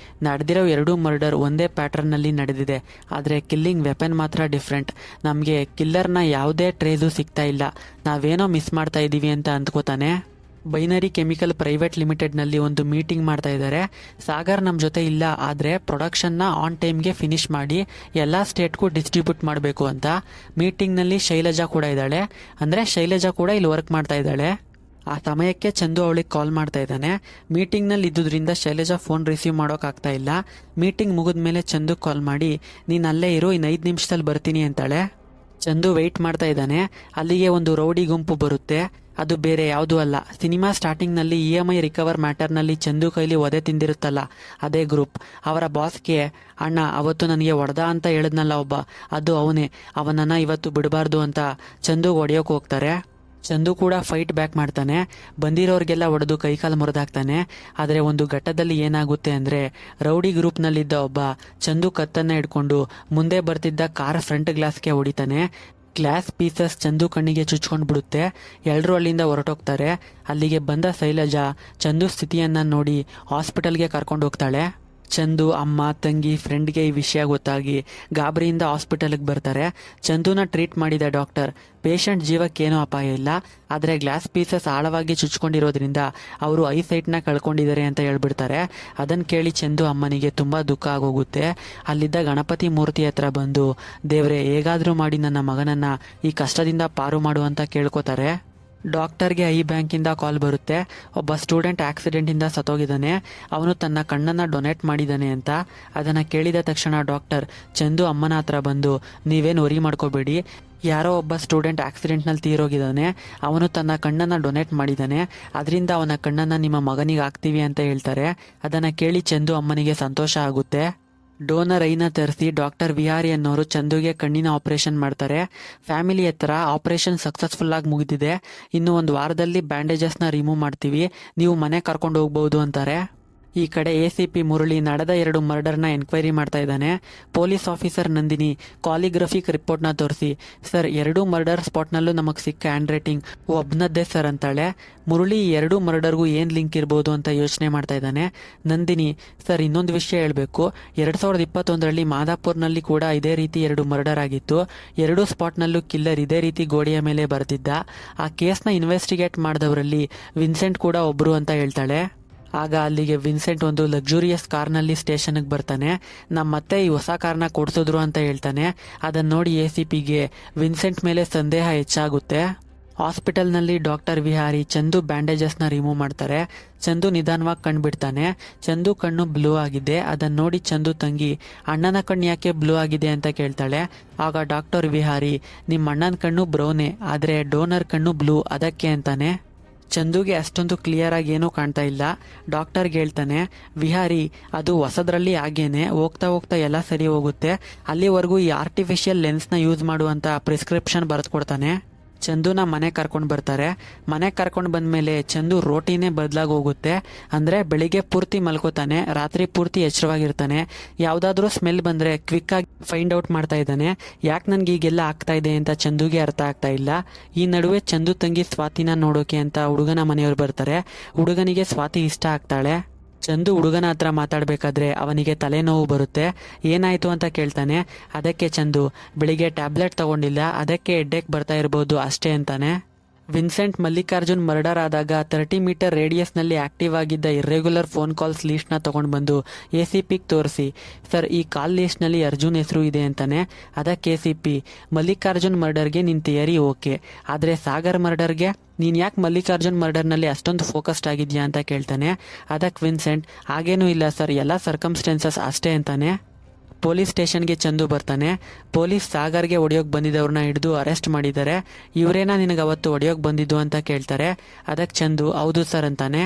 ನಡೆದಿರೋ 2 ಮರ್ಡರ್ ಒಂದೇ ಪ್ಯಾಟರ್ನಲ್ಲಿ ನಡೆದಿದೆ, ಆದರೆ ಕಿಲ್ಲಿಂಗ್ ವೆಪನ್ ಮಾತ್ರ ಡಿಫ್ರೆಂಟ್. ನಮಗೆ ಕಿಲ್ಲರ್ನ ಯಾವುದೇ ಟ್ರೇಸು ಸಿಗ್ತಾ ಇಲ್ಲ, ನಾವೇನೋ ಮಿಸ್ ಮಾಡ್ತಾ ಇದ್ದೀವಿ ಅಂತ ಅಂದ್ಕೋತಾನೆ. ಬೈನರಿ ಕೆಮಿಕಲ್ ಪ್ರೈವೇಟ್ ಲಿಮಿಟೆಡ್ನಲ್ಲಿ ಒಂದು ಮೀಟಿಂಗ್ ಮಾಡ್ತಾ ಇದ್ದಾರೆ. ಸಾಗರ್ ನಮ್ಮ ಜೊತೆ ಇಲ್ಲ, ಆದರೆ ಪ್ರೊಡಕ್ಷನ್ನ ಆನ್ ಟೈಮ್ಗೆ ಫಿನಿಶ್ ಮಾಡಿ ಎಲ್ಲ ಸ್ಟೇಟ್ಗೂ ಡಿಸ್ಟ್ರಿಬ್ಯೂಟ್ ಮಾಡಬೇಕು ಅಂತ. ಮೀಟಿಂಗ್ನಲ್ಲಿ ಶೈಲಜಾ ಕೂಡ ಇದ್ದಾಳೆ, ಅಂದರೆ ಶೈಲಜಾ ಕೂಡ ಇಲ್ಲಿ ವರ್ಕ್ ಮಾಡ್ತಾ ಇದ್ದಾಳೆ. ಆ ಸಮಯಕ್ಕೆ ಚಂದು ಅವಳಿಗೆ ಕಾಲ್ ಮಾಡ್ತಾ ಇದ್ದಾನೆ. ಮೀಟಿಂಗ್ನಲ್ಲಿ ಇದ್ದುದರಿಂದ ಶೈಲಜಾ ಫೋನ್ ರಿಸೀವ್ ಮಾಡೋಕ್ಕಾಗ್ತಾ ಇಲ್ಲ. ಮೀಟಿಂಗ್ ಮುಗಿದ ಮೇಲೆ ಚಂದು ಕಾಲ್ ಮಾಡಿ, ನೀನು ಅಲ್ಲೇ ಇರು, ಇನ್ನು 5 ನಿಮಿಷದಲ್ಲಿ ಬರ್ತೀನಿ ಅಂತಾಳೆ. ಚಂದು ವೆಯ್ಟ್ ಮಾಡ್ತಾ ಇದ್ದಾನೆ. ಅಲ್ಲಿಗೆ ಒಂದು ರೌಡಿ ಗುಂಪು ಬರುತ್ತೆ. ಅದು ಬೇರೆ ಯಾವುದೂ ಅಲ್ಲ, ಸಿನಿಮಾ ಸ್ಟಾರ್ಟಿಂಗ್ನಲ್ಲಿ EMI ರಿಕವರ್ ಮ್ಯಾಟರ್ನಲ್ಲಿ ಚಂದು ಕೈಲಿ ಒದೆ ತಿಂದಿರುತ್ತಲ್ಲ ಅದೇ ಗ್ರೂಪ್. ಅವರ ಬಾಸ್ಗೆ, ಅಣ್ಣ ಅವತ್ತು ನನಗೆ ಹೊಡೆದ ಅಂತ ಹೇಳಿದ್ನಲ್ಲ ಒಬ್ಬ, ಅದು ಅವನೇ, ಅವನನ್ನು ಇವತ್ತು ಬಿಡಬಾರ್ದು ಅಂತ ಚಂದು ಹೊಡೆಯೋಕೆ ಹೋಗ್ತಾರೆ. ಚಂದು ಕೂಡ ಫೈಟ್ ಬ್ಯಾಕ್ ಮಾಡ್ತಾನೆ. ಬಂದಿರೋರಿಗೆಲ್ಲ ಹೊಡೆದು ಕೈಕಾಲು ಮುರಿದಾಕ್ತಾನೆ. ಆದರೆ ಒಂದು ಘಟ್ಟದಲ್ಲಿ ಏನಾಗುತ್ತೆ ಅಂದರೆ ರೌಡಿ ಗ್ರೂಪ್ನಲ್ಲಿದ್ದ ಒಬ್ಬ ಚಂದು ಕತ್ತನ್ನು ಹಿಡ್ಕೊಂಡು ಮುಂದೆ ಬರ್ತಿದ್ದ ಕಾರ್ ಫ್ರಂಟ್ ಗ್ಲಾಸ್ಗೆ ಹೊಡಿತಾನೆ. ಗ್ಲಾಸ್ ಪೀಸಸ್ ಚಂದು ಕಣ್ಣಿಗೆ ಚುಚ್ಕೊಂಡು ಬಿಡುತ್ತೆ. ಎಲ್ಲರೂ ಅಲ್ಲಿಂದ ಹೊರಟೋಗ್ತಾರೆ. ಅಲ್ಲಿಗೆ ಬಂದ ಶೈಲಜಾ ಚಂದು ಸ್ಥಿತಿಯನ್ನು ನೋಡಿ ಹಾಸ್ಪಿಟಲ್ಗೆ ಕರ್ಕೊಂಡು ಹೋಗ್ತಾಳೆ. ಚಂದು ಅಮ್ಮ, ತಂಗಿ, ಫ್ರೆಂಡ್ಗೆ ಈ ವಿಷಯ ಗೊತ್ತಾಗಿ ಗಾಬರಿಯಿಂದ ಹಾಸ್ಪಿಟಲ್ಗೆ ಬರ್ತಾರೆ. ಚಂದುನ ಟ್ರೀಟ್ ಮಾಡಿದ ಡಾಕ್ಟರ್, ಪೇಷಂಟ್ ಜೀವಕ್ಕೇನೂ ಅಪಾಯ ಇಲ್ಲ, ಆದರೆ ಗ್ಲಾಸ್ ಪೀಸಸ್ ಆಳವಾಗಿ ಚುಚ್ಕೊಂಡಿರೋದ್ರಿಂದ ಅವರು ಐಸೈಟ್ನ ಕಳ್ಕೊಂಡಿದ್ದಾರೆ ಅಂತ ಹೇಳ್ಬಿಡ್ತಾರೆ. ಅದನ್ನು ಕೇಳಿ ಚಂದು ಅಮ್ಮನಿಗೆ ತುಂಬ ದುಃಖ ಆಗೋಗುತ್ತೆ. ಅಲ್ಲಿದ್ದ ಗಣಪತಿ ಮೂರ್ತಿ ಹತ್ರ ಬಂದು, ದೇವ್ರೆ ಹೇಗಾದರೂ ಮಾಡಿ ನನ್ನ ಮಗನನ್ನು ಈ ಕಷ್ಟದಿಂದ ಪಾರು ಮಾಡು ಅಂತ ಕೇಳ್ಕೊತಾರೆ. ಡಾಕ್ಟರ್ಗೆ ಐ ಬ್ಯಾಂಕಿಂದ ಕಾಲ್ ಬರುತ್ತೆ. ಒಬ್ಬ ಸ್ಟೂಡೆಂಟ್ ಆಕ್ಸಿಡೆಂಟಿಂದ ಸತ್ತೋಗಿದ್ದಾನೆ, ಅವನು ತನ್ನ ಕಣ್ಣನ್ನು ಡೊನೇಟ್ ಮಾಡಿದ್ದಾನೆ ಅಂತ. ಅದನ್ನು ಕೇಳಿದ ತಕ್ಷಣ ಡಾಕ್ಟರ್ ಚಂದು ಅಮ್ಮನ ಹತ್ರ ಬಂದು, ನೀವೇನು ವರಿ ಮಾಡ್ಕೋಬೇಡಿ, ಯಾರೋ ಒಬ್ಬ ಸ್ಟೂಡೆಂಟ್ ಆಕ್ಸಿಡೆಂಟ್ನಲ್ಲಿ ತೀರೋಗಿದ್ದಾನೆ, ಅವನು ತನ್ನ ಕಣ್ಣನ್ನು ಡೊನೇಟ್ ಮಾಡಿದ್ದಾನೆ, ಅದರಿಂದ ಅವನ ಕಣ್ಣನ್ನು ನಿಮ್ಮ ಮಗನಿಗೆ ಹಾಕ್ತೀವಿ ಅಂತ ಹೇಳ್ತಾರೆ. ಅದನ್ನು ಕೇಳಿ ಚಂದು ಅಮ್ಮನಿಗೆ ಸಂತೋಷ ಆಗುತ್ತೆ. ಡೋನರ್ ಐನ ತರಿಸಿ ಡಾಕ್ಟರ್ ವಿಹಾರಿ ಅನ್ನೋರು ಚಂದುಗೆ ಕಣ್ಣಿನ ಆಪರೇಷನ್ ಮಾಡ್ತಾರೆ. ಫ್ಯಾಮಿಲಿ ಹತ್ರ ಆಪರೇಷನ್ ಸಕ್ಸಸ್ಫುಲ್ ಆಗಿ ಮುಗಿದಿದೆ, ಇನ್ನು 1 ವಾರದಲ್ಲಿ ಬ್ಯಾಂಡೇಜಸ್ನ ರಿಮೂವ್ ಮಾಡ್ತೀವಿ, ನೀವು ಮನೆ ಕರ್ಕೊಂಡು ಹೋಗ್ಬೋದು ಅಂತಾರೆ. ಈ ಕಡೆ ACP ಮುರಳಿ ನಡೆದ 2 ಮರ್ಡರ್ನ ಎನ್ಕ್ವೈರಿ ಮಾಡ್ತಾ ಇದ್ದಾನೆ. ಪೊಲೀಸ್ ಆಫೀಸರ್ ನಂದಿನಿ ಕಾಲಿಗ್ರಫಿಕ್ ರಿಪೋರ್ಟ್ನ ತೋರಿಸಿ, ಸರ್ 2 ಮರ್ಡರ್ ಸ್ಪಾಟ್ನಲ್ಲೂ ನಮಗೆ ಸಿಕ್ಕ ಹ್ಯಾಂಡ್ ರೈಟಿಂಗ್ ಒಬ್ನದ್ದೇ ಸರ್ ಅಂತಾಳೆ. ಮುರಳಿ 2 ಮರ್ಡರ್ಗೂ ಏನು ಲಿಂಕ್ ಇರ್ಬೋದು ಅಂತ ಯೋಚನೆ ಮಾಡ್ತಾ ಇದ್ದಾನೆ. ನಂದಿನಿ, ಸರ್ ಇನ್ನೊಂದು ವಿಷಯ ಹೇಳಬೇಕು, 2021ರಲ್ಲಿ ಮಾದಾಪುರ್ನಲ್ಲಿ ಕೂಡ ಇದೇ ರೀತಿ 2 ಮರ್ಡರ್ ಆಗಿತ್ತು. 2 ಸ್ಪಾಟ್ನಲ್ಲೂ ಕಿಲ್ಲರ್ ಇದೇ ರೀತಿ ಗೋಡೆಯ ಮೇಲೆ ಬರೆದಿದ್ದ. ಆ ಕೇಸ್ನ ಇನ್ವೆಸ್ಟಿಗೇಟ್ ಮಾಡಿದವರಲ್ಲಿ ವಿನ್ಸೆಂಟ್ ಕೂಡ ಒಬ್ಬರು ಅಂತ ಹೇಳ್ತಾಳೆ. ಆಗ ಅಲ್ಲಿಗೆ ವಿನ್ಸೆಂಟ್ ಒಂದು ಲಕ್ಸುರಿಯಸ್ ಕಾರ್ನಲ್ಲಿ ಸ್ಟೇಷನ್ಗೆ ಬರ್ತಾನೆ. ನಮ್ಮತ್ತೆ ಈ ಹೊಸ ಕಾರ್ನ ಕೊಡ್ಸಿದ್ರು ಅಂತ ಹೇಳ್ತಾನೆ. ಅದನ್ನ ನೋಡಿ ACPಗೆ ವಿನ್ಸೆಂಟ್ ಮೇಲೆ ಸಂದೇಹ ಹೆಚ್ಚಾಗುತ್ತೆ. ಹಾಸ್ಪಿಟಲ್ನಲ್ಲಿ ಡಾಕ್ಟರ್ ವಿಹಾರಿ ಚಂದು ಬ್ಯಾಂಡೇಜಸ್ನ ರಿಮೂವ್ ಮಾಡ್ತಾರೆ. ಚಂದು ನಿಧಾನವಾಗಿ ಕಣ್ಣು ಬಿಡ್ತಾನೆ. ಚಂದು ಕಣ್ಣು ಬ್ಲೂ ಆಗಿದೆ. ಅದನ್ನ ನೋಡಿ ಚಂದು ತಂಗಿ ಅಣ್ಣನ ಕಣ್ಣು ಯಾಕೆ ಬ್ಲೂ ಆಗಿದೆ ಅಂತ ಕೇಳ್ತಾಳೆ. ಆಗ ಡಾಕ್ಟರ್ ವಿಹಾರಿ ನಿಮ್ಮ ಅಣ್ಣನ ಕಣ್ಣು ಬ್ರೌನೇ, ಆದರೆ ಡೋನರ್ ಕಣ್ಣು ಬ್ಲೂ, ಅದಕ್ಕೆ ಅಂತಾನೆ. ಚಂದುಗೆ ಅಷ್ಟೊಂದು ಕ್ಲಿಯರ್ ಆಗಿ ಏನೂ ಕಾಣ್ತಾ ಇಲ್ಲ. ಡಾಕ್ಟರ್ಗೆ ಹೇಳ್ತಾನೆ, ವಿಹಾರಿ ಅದು ಹೊಸದ್ರಲ್ಲಿ ಆಗೇನೆ, ಹೋಗ್ತಾ ಹೋಗ್ತಾ ಎಲ್ಲ ಸರಿ ಹೋಗುತ್ತೆ, ಅಲ್ಲಿವರೆಗೂ ಈ ಆರ್ಟಿಫಿಷಿಯಲ್ ಲೆನ್ಸ್ನ ಯೂಸ್ ಮಾಡುವಂತ ಪ್ರಿಸ್ಕ್ರಿಪ್ಷನ್ ಬರೆದು ಕೊಡ್ತಾನೆ. ಚಂದುನ ಮನೆ ಕರ್ಕೊಂಡು ಬರ್ತಾರೆ. ಮನೆ ಕರ್ಕೊಂಡು ಬಂದ್ಮೇಲೆ ಚಂದು ರೋಟಿನೇ ಬದಲಾಗಿ ಹೋಗುತ್ತೆ. ಅಂದ್ರೆ ಬೆಳಿಗ್ಗೆ ಪೂರ್ತಿ ಮಲ್ಕೋತಾನೆ, ರಾತ್ರಿ ಪೂರ್ತಿ ಎಚ್ಚರವಾಗಿರ್ತಾನೆ. ಯಾವ್ದಾದ್ರೂ ಸ್ಮೆಲ್ ಬಂದ್ರೆ ಕ್ವಿಕ್ ಆಗಿ ಫೈಂಡ್ ಔಟ್ ಮಾಡ್ತಾ ಇದ್ದಾನೆ. ಯಾಕೆ ನನ್ಗೆ ಈಗೆಲ್ಲ ಆಗ್ತಾ ಇದೆ ಅಂತ ಚಂದುಗೆ ಅರ್ಥ ಆಗ್ತಾ ಇಲ್ಲ. ಈ ನಡುವೆ ಚಂದು ತಂಗಿ ಸ್ವಾತಿನ ನೋಡೋಕೆ ಅಂತ ಹುಡುಗನ ಮನೆಯವ್ರು ಬರ್ತಾರೆ. ಹುಡುಗನಿಗೆ ಸ್ವಾತಿ ಇಷ್ಟ ಆಗ್ತಾಳೆ. ಚಂದು ಹುಡುಗನ ಹತ್ರ ಮಾತಾಡ್ಬೇಕಾದ್ರೆ ಅವನಿಗೆ ತಲೆನೋವು ಬರುತ್ತೆ. ಏನಾಯ್ತು ಅಂತ ಕೇಳ್ತಾನೆ. ಅದಕ್ಕೆ ಚಂದು ಬೆಳಿಗ್ಗೆ ಟ್ಯಾಬ್ಲೆಟ್ ತಗೊಂಡಿಲ್ಲ, ಅದಕ್ಕೆ ಹೆಡ್ಡೇಕ್ ಬರ್ತಾ ಇರ್ಬೋದು ಅಷ್ಟೇ ಅಂತಾನೆ. ವಿನ್ಸೆಂಟ್ ಮಲ್ಲಿಕಾರ್ಜುನ್ ಮರ್ಡರ್ ಆದಾಗ 30 ಮೀಟರ್ ರೇಡಿಯಸ್ನಲ್ಲಿ ಆಕ್ಟಿವ್ ಆಗಿದ್ದ ಇರ್ರೆಗ್ಯುಲರ್ ಫೋನ್ ಕಾಲ್ಸ್ ಲೀಸ್ಟ್ನ ತಗೊಂಡು ಬಂದು ACPಗೆ ತೋರಿಸಿ, ಸರ್ ಈ ಕಾಲ್ ಲೀಸ್ಟ್ನಲ್ಲಿ ಅರ್ಜುನ್ ಹೆಸರು ಇದೆ ಅಂತಾನೆ. ಅದಕ್ಕೆ ACP ಮಲ್ಲಿಕಾರ್ಜುನ್ ಮರ್ಡರ್ಗೆ ನಿನ್ನ ಥಿಯರಿ ಓಕೆ, ಆದರೆ ಸಾಗರ್ ಮರ್ಡರ್ಗೆ ನೀನು ಯಾಕೆ ಮಲ್ಲಿಕಾರ್ಜುನ್ ಮರ್ಡರ್ನಲ್ಲಿ ಅಷ್ಟೊಂದು ಫೋಕಸ್ಡ್ ಆಗಿದ್ಯಾ ಅಂತ ಕೇಳ್ತಾನೆ. ಅದಕ್ಕೆ ವಿನ್ಸೆಂಟ್ ಹಾಗೇನೂ ಇಲ್ಲ ಸರ್, ಎಲ್ಲ ಸರ್ಕಮ್ಸ್ಟೆನ್ಸಸ್ ಅಷ್ಟೇ ಅಂತಾನೆ. ಪೊಲೀಸ್ ಸ್ಟೇಷನ್ಗೆ ಚಂದು ಬರ್ತಾನೆ. ಪೊಲೀಸ್ ಸಾಗರ್ಗೆ ಹೊಡೆಯೋಕೆ ಬಂದಿದ್ದವ್ರನ್ನ ಹಿಡಿದು ಅರೆಸ್ಟ್ ಮಾಡಿದ್ದಾರೆ. ಇವರೇನಾ ನಿನಗೆ ಅವತ್ತು ಹೊಡೆಯೋಕೆ ಬಂದಿದ್ದು ಅಂತ ಕೇಳ್ತಾರೆ. ಅದಕ್ಕೆ ಚಂದು ಹೌದು ಸರ್ ಅಂತಾನೆ.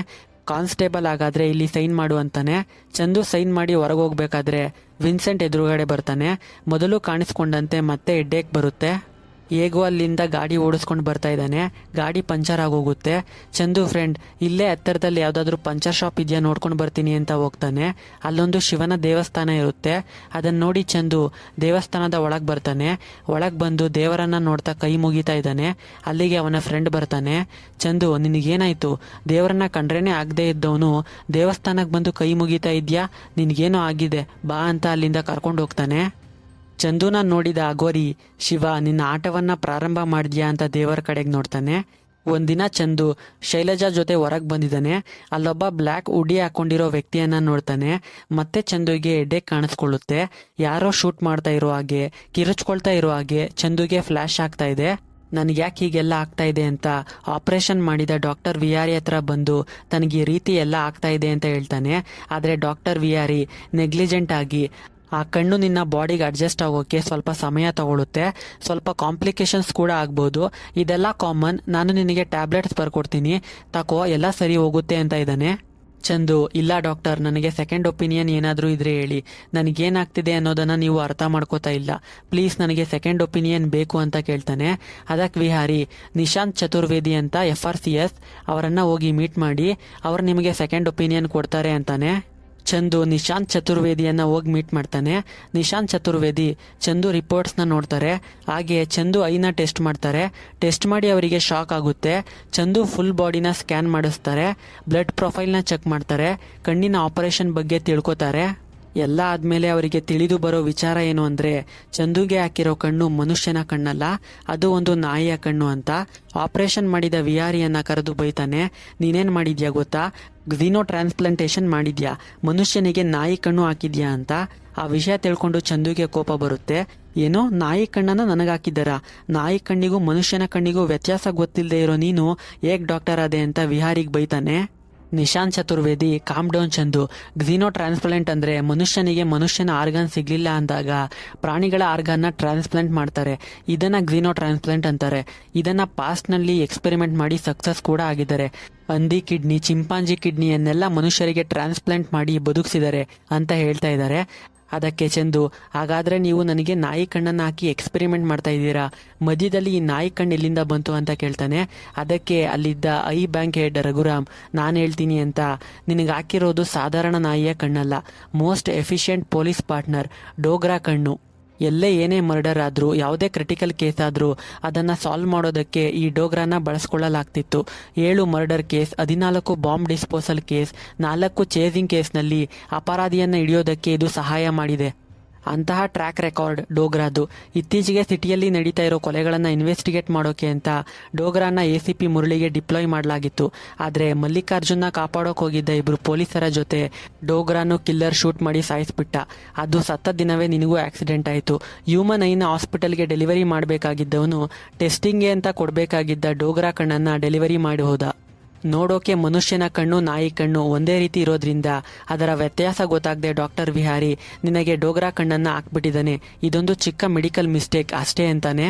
ಕಾನ್ಸ್ಟೇಬಲ್ ಹಾಗಾದ್ರೆ ಇಲ್ಲಿ ಸೈನ್ ಮಾಡು ಅಂತಾನೆ. ಚಂದು ಸೈನ್ ಮಾಡಿ ಹೊರಗೆ ಹೋಗ್ಬೇಕಾದ್ರೆ ವಿನ್ಸೆಂಟ್ ಎದುರುಗಡೆ ಬರ್ತಾನೆ. ಮೊದಲು ಕಾಣಿಸ್ಕೊಂಡಂತೆ ಮತ್ತೆ ಹೆಡ್ಡೇಕ್ ಬರುತ್ತೆ. ಹೇಗೋ ಅಲ್ಲಿಂದ ಗಾಡಿ ಓಡಿಸ್ಕೊಂಡು ಬರ್ತಾ ಇದ್ದಾನೆ. ಗಾಡಿ ಪಂಚರ್ ಆಗೋಗುತ್ತೆ. ಚಂದು ಫ್ರೆಂಡ್ ಇಲ್ಲೇ ಹತ್ತಿರದಲ್ಲಿ ಯಾವ್ದಾದ್ರು ಪಂಚರ್ ಶಾಪ್ ಇದೆಯಾ ನೋಡ್ಕೊಂಡು ಬರ್ತೀನಿ ಅಂತ ಹೋಗ್ತಾನೆ. ಅಲ್ಲೊಂದು ಶಿವನ ದೇವಸ್ಥಾನ ಇರುತ್ತೆ. ಅದನ್ನ ನೋಡಿ ಚಂದು ದೇವಸ್ಥಾನದ ಒಳಗೆ ಬರ್ತಾನೆ. ಒಳಗೆ ಬಂದು ದೇವರನ್ನ ನೋಡ್ತಾ ಕೈ ಮುಗಿತಾ ಇದ್ದಾನೆ. ಅಲ್ಲಿಗೆ ಅವನ ಫ್ರೆಂಡ್ ಬರ್ತಾನೆ. ಚಂದು ನಿನಗೇನಾಯ್ತು, ದೇವರನ್ನ ಕಂಡ್ರೇನೆ ಆಗದೆ ಇದ್ದವನು ದೇವಸ್ಥಾನಕ್ಕೆ ಬಂದು ಕೈ ಮುಗಿತಾ ಇದ್ಯಾ, ನಿನಗೇನೋ ಆಗಿದೆ ಬಾ ಅಂತ ಅಲ್ಲಿಂದ ಕರ್ಕೊಂಡು ಹೋಗ್ತಾನೆ. ಚಂದುನ ನೋಡಿದ ಅಗೋರಿ ಶಿವ ನಿನ್ನ ಆಟವನ್ನ ಪ್ರಾರಂಭ ಮಾಡಿದ್ಯಾ ಅಂತ ದೇವರ ಕಡೆಗೆ ನೋಡ್ತಾನೆ. ಒಂದಿನ ಚಂದು ಶೈಲಜಾ ಜೊತೆ ಹೊರಗೆ ಬಂದಿದ್ದಾನೆ. ಅಲ್ಲೊಬ್ಬ ಬ್ಲ್ಯಾಕ್ ಉಡಿ ಹಾಕೊಂಡಿರೋ ವ್ಯಕ್ತಿಯನ್ನ ನೋಡ್ತಾನೆ. ಮತ್ತೆ ಚಂದುಗೆ ಹೆಡ್ಡೇಕ್ ಕಾಣಿಸ್ಕೊಳ್ಳುತ್ತೆ. ಯಾರೋ ಶೂಟ್ ಮಾಡ್ತಾ ಇರೋ ಹಾಗೆ, ಕಿರುಚ್ಕೊಳ್ತಾ ಇರೋ ಹಾಗೆ ಚಂದುಗೆ ಫ್ಲಾಶ್ ಆಗ್ತಾ ಇದೆ. ನನಗೆ ಯಾಕೆ ಹೀಗೆಲ್ಲ ಆಗ್ತಾ ಇದೆ ಅಂತ ಆಪರೇಷನ್ ಮಾಡಿದ ಡಾಕ್ಟರ್ ವಿಹಾರಿ ಹತ್ರ ಬಂದು ತನಗೆ ಈ ರೀತಿ ಎಲ್ಲ ಆಗ್ತಾ ಇದೆ ಅಂತ ಹೇಳ್ತಾನೆ. ಆದರೆ ಡಾಕ್ಟರ್ ವಿಹಾರಿ ನೆಗ್ಲಿಜೆಂಟ್ ಆಗಿ ಆ ಕಣ್ಣು ನಿನ್ನ ಬಾಡಿಗೆ ಅಡ್ಜಸ್ಟ್ ಆಗೋಕೆ ಸ್ವಲ್ಪ ಸಮಯ ತಗೊಳುತ್ತೆ, ಸ್ವಲ್ಪ ಕಾಂಪ್ಲಿಕೇಶನ್ಸ್ ಕೂಡ ಆಗ್ಬೋದು, ಇದೆಲ್ಲ ಕಾಮನ್, ನಾನು ನಿನಗೆ ಟ್ಯಾಬ್ಲೆಟ್ಸ್ ಬರ್ಕೊಡ್ತೀನಿ ತಕೋ, ಎಲ್ಲ ಸರಿ ಹೋಗುತ್ತೆ ಅಂತ ಇದ್ದಾನೆ. ಚಂದು ಇಲ್ಲ ಡಾಕ್ಟರ್, ನನಗೆ ಸೆಕೆಂಡ್ ಒಪಿನಿಯನ್ ಏನಾದರೂ ಇದ್ರೆ ಹೇಳಿ, ನನಗೇನಾಗ್ತಿದೆ ಅನ್ನೋದನ್ನ ನೀವು ಅರ್ಥ ಮಾಡ್ಕೋತಾ ಇಲ್ಲ, ಪ್ಲೀಸ್ ನನಗೆ ಸೆಕೆಂಡ್ ಒಪಿನಿಯನ್ ಬೇಕು ಅಂತ ಕೇಳ್ತಾನೆ. ಅದಕ್ಕೆ ವಿಹಾರಿ ನಿಶಾಂತ್ ಚತುರ್ವೇದಿ ಅಂತ FRCS ಅವರನ್ನ ಹೋಗಿ ಮೀಟ್ ಮಾಡಿ, ಅವ್ರು ನಿಮಗೆ ಸೆಕೆಂಡ್ ಒಪಿನಿಯನ್ ಕೊಡ್ತಾರೆ ಅಂತಾನೆ. ಚಂದು ನಿಶಾಂತ್ ಚತುರ್ವೇದಿಯನ್ನ ಹೋಗಿ ಮೀಟ್ ಮಾಡ್ತಾನೆ. ನಿಶಾಂತ್ ಚತುರ್ವೇದಿ ಚಂದು ರಿಪೋರ್ಟ್ಸ್ನ ನೋಡ್ತಾರೆ. ಹಾಗೆ ಚಂದು ಐನ ಟೆಸ್ಟ್ ಮಾಡ್ತಾರೆ. ಟೆಸ್ಟ್ ಮಾಡಿ ಅವರಿಗೆ ಶಾಕ್ ಆಗುತ್ತೆ. ಚಂದು ಫುಲ್ ಬಾಡಿನ ಸ್ಕ್ಯಾನ್ ಮಾಡಿಸ್ತಾರೆ. ಬ್ಲಡ್ ಪ್ರೊಫೈಲ್ನ ಚೆಕ್ ಮಾಡ್ತಾರೆ. ಕಣ್ಣಿನ ಆಪರೇಷನ್ ಬಗ್ಗೆ ತಿಳ್ಕೊತಾರೆ. ಎಲ್ಲ ಆದ್ಮೇಲೆ ಅವರಿಗೆ ತಿಳಿದು ಬರೋ ವಿಚಾರ ಏನು ಅಂದ್ರೆ ಚಂದುಗೆ ಹಾಕಿರೋ ಕಣ್ಣು ಮನುಷ್ಯನ ಕಣ್ಣಲ್ಲ, ಅದು ಒಂದು ನಾಯಿಯ ಕಣ್ಣು ಅಂತ. ಆಪರೇಷನ್ ಮಾಡಿದ ವಿಹಾರಿಯನ್ನ ಕರೆದು ಬೈತಾನೆ. ನೀನೇನ್ ಮಾಡಿದ್ಯಾ ಗೊತ್ತಾ, ಗ್ಝೀನೋ ಟ್ರಾನ್ಸ್ಪ್ಲಾಂಟೇಶನ್ ಮಾಡಿದ್ಯಾ, ಮನುಷ್ಯನಿಗೆ ನಾಯಿ ಕಣ್ಣು ಹಾಕಿದ್ಯಾ ಅಂತ. ಆ ವಿಷಯ ತಿಳ್ಕೊಂಡು ಚಂದುಗೆ ಕೋಪ ಬರುತ್ತೆ. ಏನೋ ನಾಯಿ ಕಣ್ಣನ್ನ ನನಗೆ ಹಾಕಿದ್ದಾರ, ನಾಯಿ ಕಣ್ಣಿಗೂ ಮನುಷ್ಯನ ಕಣ್ಣಿಗೂ ವ್ಯತ್ಯಾಸ ಗೊತ್ತಿಲ್ಲದೆ ಇರೋ ನೀನು ಹೇಗ್ ಡಾಕ್ಟರ್ ಆದೆ ಅಂತ ವಿಹಾರಿಗೆ ಬೈತಾನೆ. Nishant Chaturvedi calm down Chandu, xenotransplant ಅಂದ್ರೆ ಮನುಷ್ಯನಿಗೆ ಮನುಷ್ಯನ ಆರ್ಗನ್ ಸಿಗ್ಲಿಲ್ಲ ಅಂದಾಗ ಪ್ರಾಣಿಗಳ ಆರ್ಗನ್ನ ಟ್ರಾನ್ಸ್ಪ್ಲಾಂಟ್ ಮಾಡ್ತಾರೆ, ಇದನ್ನ ಗ್ಝೀನೋ ಟ್ರಾನ್ಸ್ಪ್ಲಾಂಟ್ ಅಂತಾರೆ. ಇದನ್ನ ಪಾಸ್ಟ್ ನಲ್ಲಿ ಎಕ್ಸ್ಪೆರಿಮೆಂಟ್ ಮಾಡಿ ಸಕ್ಸಸ್ ಕೂಡ ಆಗಿದ್ದಾರೆ. ಹಂದಿ ಕಿಡ್ನಿ, ಚಿಂಪಾಂಜಿ ಕಿಡ್ನಿಯನ್ನೆಲ್ಲ ಮನುಷ್ಯರಿಗೆ ಟ್ರಾನ್ಸ್ಪ್ಲಾಂಟ್ ಮಾಡಿ ಬದುಕಿಸಿದ್ದಾರೆ ಅಂತ ಹೇಳ್ತಾ ಇದ್ದಾರೆ. ಅದಕ್ಕೆ ಚಂದು ಹಾಗಾದ್ರೆ ನೀವು ನನಗೆ ನಾಯಿ ಕಣ್ಣನ್ನು ಹಾಕಿ ಎಕ್ಸ್ಪೆರಿಮೆಂಟ್ ಮಾಡ್ತಾ ಇದ್ದೀರಾ, ಮಧ್ಯದಲ್ಲಿ ಈ ನಾಯಿ ಕಣ್ಣು ಎಲ್ಲಿಂದ ಬಂತು ಅಂತ ಕೇಳ್ತಾನೆ. ಅದಕ್ಕೆ ಅಲ್ಲಿದ್ದ ಐ ಬ್ಯಾಂಕ್ ಹೆಡ್ ರಘುರಾಮ್ ನಾನು ಹೇಳ್ತೀನಿ ಅಂತ, ನಿನಗೆ ಹಾಕಿರೋದು ಸಾಧಾರಣ ನಾಯಿಯ ಕಣ್ಣಲ್ಲ, most efficient police partner Dogra ಕಣ್ಣು. ಎಲ್ಲೇ ಏನೇ ಮರ್ಡರ್ ಆದ್ರೂ, ಯಾವುದೇ ಕ್ರಿಟಿಕಲ್ ಕೇಸ್ ಆದ್ರೂ ಅದನ್ನ ಸಾಲ್ವ್ ಮಾಡೋದಕ್ಕೆ ಈ ಡೋಗ್ರಾನ ಬಳಸ್ಕೊಳ್ಳಲಾಗ್ತಿತ್ತು. 7 murder case, 14 bomb disposal case, 4 chasing ಕೇಸ್ನಲ್ಲಿ ಅಪರಾಧಿಯನ್ನ ಹಿಡಿಯೋದಕ್ಕೆ ಇದು ಸಹಾಯ ಮಾಡಿದೆ. ಅಂತಹ ಟ್ರ್ಯಾಕ್ ರೆಕಾರ್ಡ್ ಡೋಗ್ರಾದು. ಇತ್ತೀಚೆಗೆ ಸಿಟಿಯಲ್ಲಿ ನಡೀತಾ ಇರೋ ಕೊಲೆಗಳನ್ನು ಇನ್ವೆಸ್ಟಿಗೇಟ್ ಮಾಡೋಕೆ ಅಂತ ಡೋಗ್ರಾನ ACP ಮುರಳಿಗೆ ಡಿಪ್ಲಾಯ್ ಮಾಡಲಾಗಿತ್ತು. ಆದರೆ ಮಲ್ಲಿಕಾರ್ಜುನ್ನ ಕಾಪಾಡೋಕೆ ಹೋಗಿದ್ದ ಇಬ್ಬರು ಪೊಲೀಸರ ಜೊತೆ ಡೋಗ್ರಾನು ಕಿಲ್ಲರ್ ಶೂಟ್ ಮಾಡಿ ಸಾಯಿಸ್ಬಿಟ್ಟ. ಅದು ಸತ್ತ ದಿನವೇ ನಿನಗೂ ಆಕ್ಸಿಡೆಂಟ್ ಆಯಿತು. ಹ್ಯೂಮನ್ ಐನ ಹಾಸ್ಪಿಟಲ್ಗೆ ಡೆಲಿವರಿ ಮಾಡಬೇಕಾಗಿದ್ದವನು ಟೆಸ್ಟಿಂಗ್ಗೆ ಅಂತ ಕೊಡಬೇಕಾಗಿದ್ದ ಡೋಗ್ರಾ ಕಣ್ಣನ್ನು ಡೆಲಿವರಿ ಮಾಡಿ ಹೋದ. ನೋಡೋಕೆ ಮನುಷ್ಯನ ಕಣ್ಣು ನಾಯಿ ಕಣ್ಣು ಒಂದೇ ರೀತಿ ಇರೋದ್ರಿಂದ ಅದರ ವ್ಯತ್ಯಾಸ ಗೊತ್ತಾಗದೆ ಡಾಕ್ಟರ್ ವಿಹಾರಿ ನಿನಗೆ ಡೋಗ್ರಾ ಕಣ್ಣನ್ನು ಹಾಕ್ಬಿಟ್ಟಿದ್ದಾನೆ. ಇದೊಂದು ಚಿಕ್ಕ ಮೆಡಿಕಲ್ ಮಿಸ್ಟೇಕ್ ಅಷ್ಟೇ ಅಂತಾನೆ.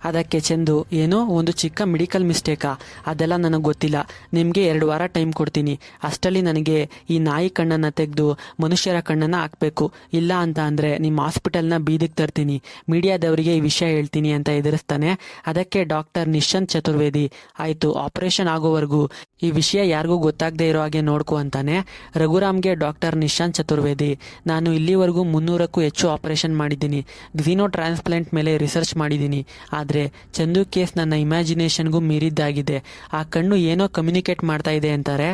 ಅದಕ್ಕೆ ಚಂದು, ಏನೋ ಒಂದು ಚಿಕ್ಕ ಮೆಡಿಕಲ್ ಮಿಸ್ಟೇಕಾ? ಅದೆಲ್ಲ ನನಗೆ ಗೊತ್ತಿಲ್ಲ. ನಿಮಗೆ 2 ವಾರ ಟೈಮ್ ಕೊಡ್ತೀನಿ. ಅಷ್ಟರಲ್ಲಿ ನನಗೆ ಈ ನಾಯಿ ಕಣ್ಣನ್ನು ತೆಗೆದು ಮನುಷ್ಯರ ಕಣ್ಣನ್ನು ಹಾಕಬೇಕು. ಇಲ್ಲ ಅಂತ ಅಂದರೆ ನಿಮ್ಮ ಹಾಸ್ಪಿಟಲ್ನ ಬೀದಿಗೆ ತರ್ತೀನಿ, ಮೀಡಿಯಾದವರಿಗೆ ಈ ವಿಷಯ ಹೇಳ್ತೀನಿ ಅಂತ ಎದುರಿಸ್ತಾನೆ. ಅದಕ್ಕೆ ಡಾಕ್ಟರ್ ನಿಶಾಂತ್ ಚತುರ್ವೇದಿ, ಆಯಿತು, ಆಪರೇಷನ್ ಆಗೋವರೆಗೂ ಈ ವಿಷಯ ಯಾರಿಗೂ ಗೊತ್ತಾಗದೇ ಇರೋ ಹಾಗೆ ನೋಡ್ಕೊ ಅಂತಾನೆ. ರಘುರಾಮ್ಗೆ ಡಾಕ್ಟರ್ ನಿಶಾಂತ್ ಚತುರ್ವೇದಿ, ನಾನು ಇಲ್ಲಿವರೆಗೂ 300ಕ್ಕೂ ಹೆಚ್ಚು ಆಪರೇಷನ್ ಮಾಡಿದ್ದೀನಿ, ಗ್ಝೀನೋ ಟ್ರಾನ್ಸ್ಪ್ಲಾಂಟ್ ಮೇಲೆ ರಿಸರ್ಚ್ ಮಾಡಿದ್ದೀನಿ. ಆದರೆ ಚಂದು ಕೇಸ್ ನನ್ನ ಇಮ್ಯಾಜಿನೇಷನ್ಗೂ ಮೀರಿದ್ದಾಗಿದೆ. ಆ ಕಣ್ಣು ಏನೋ ಕಮ್ಯುನಿಕೇಟ್ ಮಾಡ್ತಾ ಇದೆ ಅಂತಾರೆ.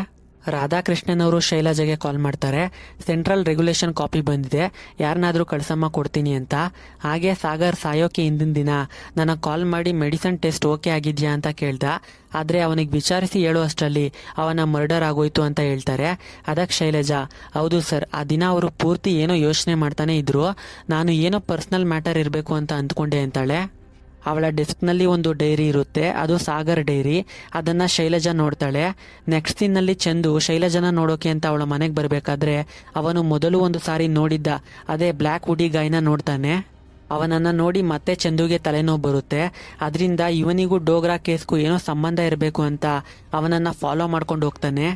ರಾಧಾಕೃಷ್ಣನ್ ಅವರು ಶೈಲಜಾಗೆ ಕಾಲ್ ಮಾಡ್ತಾರೆ. ಸೆಂಟ್ರಲ್ ರೆಗ್ಯುಲೇಷನ್ ಕಾಪಿ ಬಂದಿದೆ, ಯಾರನ್ನಾದರೂ ಕಳ್ಸಮ್ಮ ಕೊಡ್ತೀನಿ ಅಂತ. ಹಾಗೆ ಸಾಗರ್ ಸಾಯೋಕೆ ಹಿಂದಿನ ದಿನ ನನಗೆ ಕಾಲ್ ಮಾಡಿ ಮೆಡಿಸನ್ ಟೆಸ್ಟ್ ಓಕೆ ಆಗಿದೆಯಾ ಅಂತ ಕೇಳ್ದ. ಆದರೆ ಅವನಿಗೆ ವಿಚಾರಿಸಿ ಹೇಳೋ ಅಷ್ಟರಲ್ಲಿ ಅವನ ಮರ್ಡರ್ ಆಗೋಯ್ತು ಅಂತ ಹೇಳ್ತಾರೆ. ಅದಕ್ಕೆ ಶೈಲಜಾ, ಹೌದು ಸರ್, ಆ ದಿನ ಅವರು ಪೂರ್ತಿ ಏನೋ ಯೋಚನೆ ಮಾಡ್ತಾನೆ ಇದ್ರು, ನಾನು ಏನೋ ಪರ್ಸ್ನಲ್ ಮ್ಯಾಟರ್ ಇರಬೇಕು ಅಂತ ಅಂದ್ಕೊಂಡೆ ಅಂತಾಳೆ. ಅವಳ ಡೆಸ್ಕ್ನಲ್ಲಿ ಒಂದು ಡೈರಿ ಇರುತ್ತೆ, ಅದು ಸಾಗರ್ ಡೈರಿ. ಅದನ್ನು ಶೈಲಜಾ ನೋಡ್ತಾಳೆ. ನೆಕ್ಸ್ಟ್ ಸೀನ್ನಲ್ಲಿ ಚಂದು ಶೈಲಜಾನ ನೋಡೋಕೆ ಅಂತ ಅವಳ ಮನೆಗೆ ಬರಬೇಕಾದ್ರೆ ಅವನು ಮೊದಲು ಒಂದು ಸಾರಿ ನೋಡಿದ್ದ ಅದೇ ಬ್ಲ್ಯಾಕ್ ವುಡಿ ಗಾಯ್ನ ನೋಡ್ತಾನೆ. ಅವನನ್ನು ನೋಡಿ ಮತ್ತೆ ಚಂದುಗೆ ತಲೆನೋವು ಬರುತ್ತೆ. ಅದರಿಂದ ಇವನಿಗೂ ಡೋಗ್ರಾ ಕೇಸ್ಗೂ ಏನೋ ಸಂಬಂಧ ಇರಬೇಕು ಅಂತ ಅವನನ್ನು ಫಾಲೋ ಮಾಡ್ಕೊಂಡು ಹೋಗ್ತಾನೆ.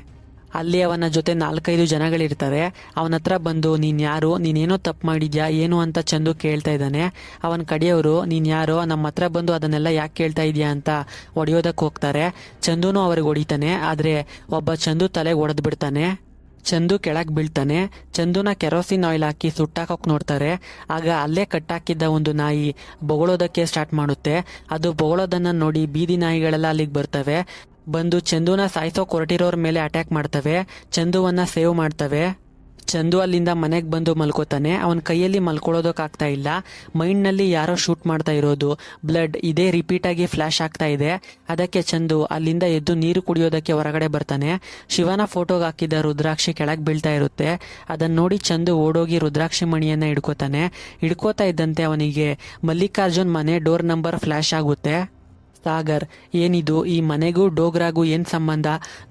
ಅಲ್ಲಿ ಅವನ ಜೊತೆ 4-5 ಜನಗಳಿರ್ತಾರೆ. ಅವನ ಹತ್ರ ಬಂದು, ನೀನು ಯಾರು, ನೀನೇನೋ ತಪ್ಪು ಮಾಡಿದ್ಯಾ ಏನು ಅಂತ ಚಂದು ಕೇಳ್ತಾ ಇದ್ದಾನೆ. ಅವನ ಕಡೆಯವರು, ನೀನು ಯಾರೋ, ನಮ್ಮ ಹತ್ರ ಬಂದು ಅದನ್ನೆಲ್ಲ ಯಾಕೆ ಕೇಳ್ತಾ ಇದೆಯಾ ಅಂತ ಹೊಡೆಯೋದಕ್ಕೆ ಹೋಗ್ತಾರೆ. ಚಂದುನೂ ಅವ್ರಿಗೆ ಹೊಡಿತಾನೆ. ಆದರೆ ಒಬ್ಬ ಚಂದು ತಲೆಗೆ ಹೊಡೆದು ಬಿಡ್ತಾನೆ. ಚಂದು ಕೆಳಗೆ ಬೀಳ್ತಾನೆ. ಚಂದುನ ಕೆರೋಸಿನ್ ಆಯಿಲ್ ಹಾಕಿ ಸುಟ್ಟಾಕೋಕೆ ನೋಡ್ತಾರೆ. ಆಗ ಅಲ್ಲೇ ಕಟ್ಟಾಕಿದ್ದ ಒಂದು ನಾಯಿ ಬೊಗಳೋದಕ್ಕೆ ಸ್ಟಾರ್ಟ್ ಮಾಡುತ್ತೆ. ಅದು ಬೊಗಳೋದನ್ನು ನೋಡಿ ಬೀದಿ ನಾಯಿಗಳೆಲ್ಲ ಅಲ್ಲಿಗೆ ಬರ್ತವೆ. ಬಂದು ಚಂದುನ ಸಾಯಿಸೋಕೆ ಹೊರಟಿರೋರ ಮೇಲೆ ಅಟ್ಯಾಕ್ ಮಾಡ್ತವೆ. ಚಂದುವನ್ನ ಸೇವ್ ಮಾಡ್ತವೆ. ಚಂದು ಅಲ್ಲಿಂದ ಮನೆಗೆ ಬಂದು ಮಲ್ಕೋತಾನೆ. ಅವನ ಕೈಯಲ್ಲಿ ಮಲ್ಕೊಳ್ಳೋದಕ್ಕಾಗ್ತಾ ಇಲ್ಲ. ಮೈಂಡ್ನಲ್ಲಿ ಯಾರೋ ಶೂಟ್ ಮಾಡ್ತಾ ಇರೋದು, ಬ್ಲಡ್ ಇದೇ ರಿಪೀಟಾಗಿ ಫ್ಲ್ಯಾಶ್ ಆಗ್ತಾ ಇದೆ. ಅದಕ್ಕೆ ಚಂದು ಅಲ್ಲಿಂದ ಎದ್ದು ನೀರು ಕುಡಿಯೋದಕ್ಕೆ ಹೊರಗಡೆ ಬರ್ತಾನೆ. ಶಿವನ ಫೋಟೋಗೆ ಹಾಕಿದ್ದ ರುದ್ರಾಕ್ಷಿ ಕೆಳಗೆ ಬೀಳ್ತಾ ಇರುತ್ತೆ. ಅದನ್ನು ನೋಡಿ ಚಂದು ಓಡೋಗಿ ರುದ್ರಾಕ್ಷಿ ಮಣಿಯನ್ನು ಹಿಡ್ಕೋತಾನೆ. ಹಿಡ್ಕೋತಾ ಇದ್ದಂತೆ ಅವನಿಗೆ ಮಲ್ಲಿಕಾರ್ಜುನ್ ಮನೆ ಡೋರ್ ನಂಬರ್ ಫ್ಲ್ಯಾಶ್ ಆಗುತ್ತೆ. ಸಾಗರ್, ಏನಿದು, ಈ ಮನೆಗೂ ಡೋಗ್ರಾಗೂ ಏನು ಸಂಬಂಧ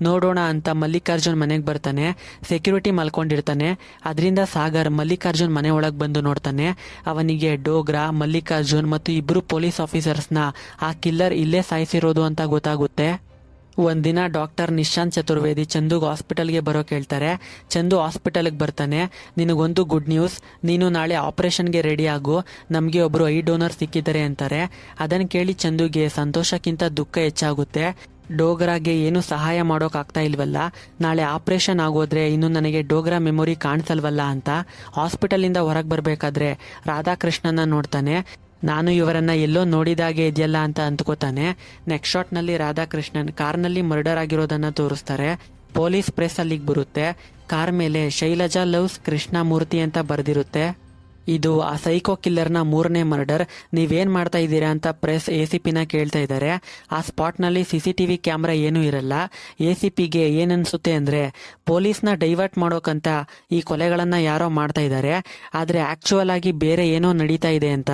ನೋಡೋಣ ಅಂತ ಮಲ್ಲಿಕಾರ್ಜುನ್ ಮನೆಗೆ ಬರ್ತಾನೆ. ಸೆಕ್ಯೂರಿಟಿ ಮಲ್ಕೊಂಡಿರ್ತಾನೆ. ಅದರಿಂದ ಸಾಗರ್ ಮಲ್ಲಿಕಾರ್ಜುನ್ ಮನೆ ಒಳಗೆ ಬಂದು ನೋಡ್ತಾನೆ. ಅವನಿಗೆ ಡೋಗ್ರಾ, ಮಲ್ಲಿಕಾರ್ಜುನ್ ಮತ್ತು 2 ಪೊಲೀಸ್ ಆಫೀಸರ್ಸ್ನ ಆ ಕಿಲ್ಲರ್ ಇಲ್ಲೇ ಸಾಯಿಸಿರೋದು ಅಂತ ಗೊತ್ತಾಗುತ್ತೆ. ಒಂದಿನ ಡಾಕ್ಟರ್ ನಿಶಾಂತ್ ಚತುರ್ವೇದಿ ಚಂದುಗೆ ಹಾಸ್ಪಿಟಲ್ಗೆ ಬರೋಕೆ ಹೇಳ್ತಾರೆ. ಚಂದು ಹಾಸ್ಪಿಟಲ್ಗೆ ಬರ್ತಾನೆ. ನಿನಗೊಂದು ಗುಡ್ ನ್ಯೂಸ್, ನೀನು ನಾಳೆ ಆಪರೇಷನ್ಗೆ ರೆಡಿ ಆಗು, ನಮಗೆ ಒಬ್ಬರು ಐ ಡೋನರ್ ಸಿಕ್ಕಿದ್ದಾರೆ ಅಂತಾರೆ. ಅದನ್ನು ಕೇಳಿ ಚಂದುಗೆ ಸಂತೋಷಕ್ಕಿಂತ ದುಃಖ ಹೆಚ್ಚಾಗುತ್ತೆ. ಡೋಗ್ರಾಗೆ ಏನು ಸಹಾಯ ಮಾಡೋಕ್ಕಾಗ್ತಾ ಇಲ್ವಲ್ಲ, ನಾಳೆ ಆಪರೇಷನ್ ಆಗೋದ್ರೆ ಇನ್ನು ನನಗೆ ಡೋಗ್ರಾ ಮೆಮೊರಿ ಕಾಣಿಸಲ್ವಲ್ಲ ಅಂತ ಹಾಸ್ಪಿಟಲಿಂದ ಹೊರಗೆ ಬರಬೇಕಾದ್ರೆ ರಾಧಾಕೃಷ್ಣನ ನೋಡ್ತಾನೆ. ನಾನು ಇವರನ್ನ ಎಲ್ಲೋ ನೋಡಿದಾಗೆ ಇದೆಯಲ್ಲ ಅಂತ ಅಂದ್ಕೋತಾನೆ. ನೆಕ್ಸ್ಟ್ ಶಾಟ್ನಲ್ಲಿ ರಾಧಾಕೃಷ್ಣನ್ ಕಾರ್ನಲ್ಲಿ ಮರ್ಡರ್ ಆಗಿರೋದನ್ನ ತೋರಿಸ್ತಾರೆ. ಪೊಲೀಸ್ ಪ್ರೆಸ್ ಅಲ್ಲಿಗೆ ಬರುತ್ತೆ. ಕಾರ್ ಮೇಲೆ ಶೈಲಜಾ ಲವ್ಸ್ ಕೃಷ್ಣಮೂರ್ತಿ ಅಂತ ಬರೆದಿರುತ್ತೆ. ಇದು ಆ ಸೈಕೋ ಕಿಲ್ಲರ್ನ 3ನೇ ಮರ್ಡರ್, ನೀವೇನ್ ಮಾಡ್ತಾ ಇದ್ದೀರಾ ಅಂತ ಪ್ರೆಸ್ ACPನ ಕೇಳ್ತಾ ಇದ್ದಾರೆ. ಆ ಸ್ಪಾಟ್ನಲ್ಲಿ CCTV ಕ್ಯಾಮ್ರಾ ಏನೂ ಇರಲ್ಲ. ACPಗೆ ಏನನ್ಸುತ್ತೆ ಅಂದರೆ ಪೊಲೀಸ್ನ ಡೈವರ್ಟ್ ಮಾಡೋಕಂತ ಈ ಕೊಲೆಗಳನ್ನು ಯಾರೋ ಮಾಡ್ತಾ ಇದ್ದಾರೆ, ಆದರೆ ಆಕ್ಚುಯಲ್ ಆಗಿ ಬೇರೆ ಏನೋ ನಡೀತಾ ಇದೆ ಅಂತ.